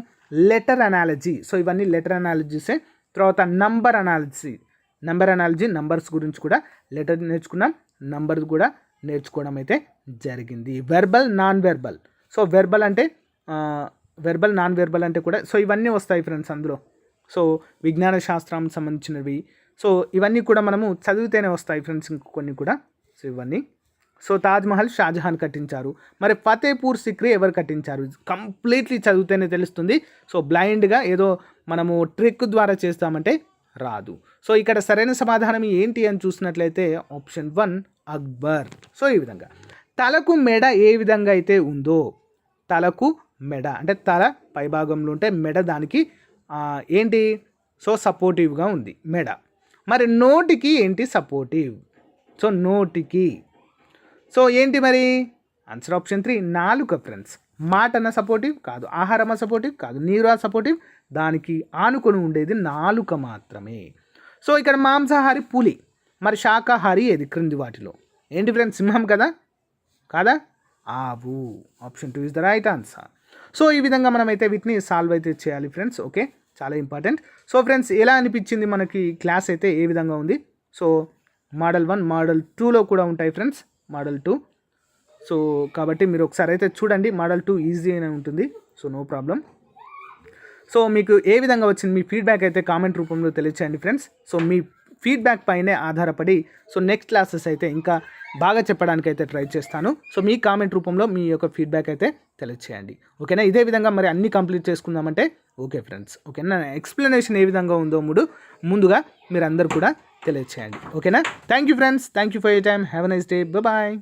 Letter analogy. సో ఇవన్నీ లెటర్ అనాలజీసే. తర్వాత నంబర్ అనాలజీ, నంబర్స్ గురించి కూడా లెటర్ నేర్చుకున్నాం, నంబర్ కూడా నేర్చుకోవడం అయితే జరిగింది. Verbal, non verbal. So verbal అంటే వెర్బల్, నాన్ వెర్బల్ అంటే కూడా సో ఇవన్నీ వస్తాయి ఫ్రెండ్స్ అందులో. సో విజ్ఞాన శాస్త్రం సంబంధించినవి. సో ఇవన్నీ కూడా మనము చదివితేనే వస్తాయి ఫ్రెండ్స్, ఇంకొన్ని కూడా. సో ఇవన్నీ. సో తాజ్మహల్ షాజహాన్ కట్టించారు. మరి ఫతేపూర్ సిక్రీ ఎవరు కట్టించారు? కంప్లీట్లీ చదివితేనే తెలుస్తుంది. సో బ్లైండ్గా ఏదో మనము ట్రిక్ ద్వారా చేస్తామంటే రాదు. సో ఇక్కడ సరైన సమాధానం ఏంటి అని చూసినట్లయితే ఆప్షన్ 1 అక్బర్. సో ఈ విధంగా తలకు మెడ ఏ విధంగా అయితే ఉందో, తలకు మెడ అంటే తల పైభాగంలో ఉంటే మెడ దానికి ఏంటి? సో సపోర్టివ్గా ఉంది మెడ. మరి నోటికి ఏంటి సపోర్టివ్? సో నోటికి సో ఏంటి మరి? ఆన్సర్ ఆప్షన్ 3 నాలుక ఫ్రెండ్స్. మాటన సపోర్టివ్ కాదు, ఆహారమ సపోర్టివ్ కాదు, నీరు సపోర్టివ్, దానికి ఆనుకొని ఉండేది నాలుక మాత్రమే. సో ఇక్కడ మాంసాహారి పులి, మరి శాకాహారి ఏది క్రింది వాటిలో? ఏంటి ఫ్రెండ్స్? సింహం కదా, కాదా? ఆవు. Option 2 is the right answer. So ఈ విధంగా మనమైతే వీటిని సాల్వ్ అయితే చేయాలి ఫ్రెండ్స్. ఓకే, చాలా ఇంపార్టెంట్. సో ఫ్రెండ్స్ ఎలా అనిపించింది మనకి క్లాస్ అయితే ఏ విధంగా ఉంది? సో మోడల్ 1, మోడల్ 2లో కూడా ఉంటాయి ఫ్రెండ్స్, మోడల్ 2. సో కాబట్టి మీరు ఒకసారి అయితే చూడండి. మోడల్ 2 ఈజీ అయినా ఉంటుంది. So no problem. సో మీకు ఏ విధంగా వచ్చింది మీ ఫీడ్బ్యాక్ అయితే కామెంట్ రూపంలో తెలియచేయండి ఫ్రెండ్స్. సో మీ ఫీడ్బ్యాక్ పైనే ఆధారపడి సో నెక్స్ట్ క్లాసెస్ అయితే ఇంకా బాగా చెప్పడానికి అయితే ట్రై చేస్తాను. సో మీ కామెంట్ రూపంలో మీ యొక్క ఫీడ్బ్యాక్ అయితే తెలియచేయండి. ఓకేనా, ఇదే విధంగా మరి అన్నీ కంప్లీట్ చేసుకుందామంటే ఓకే ఫ్రెండ్స్. ఓకేనా, ఎక్స్ప్లెనేషన్ ఏ విధంగా ఉందో ముందుగా మీరు అందరు కూడా తెలియచేయండి. ఓకేనా, thank you friends, thank you for your time, have a nice day, bye.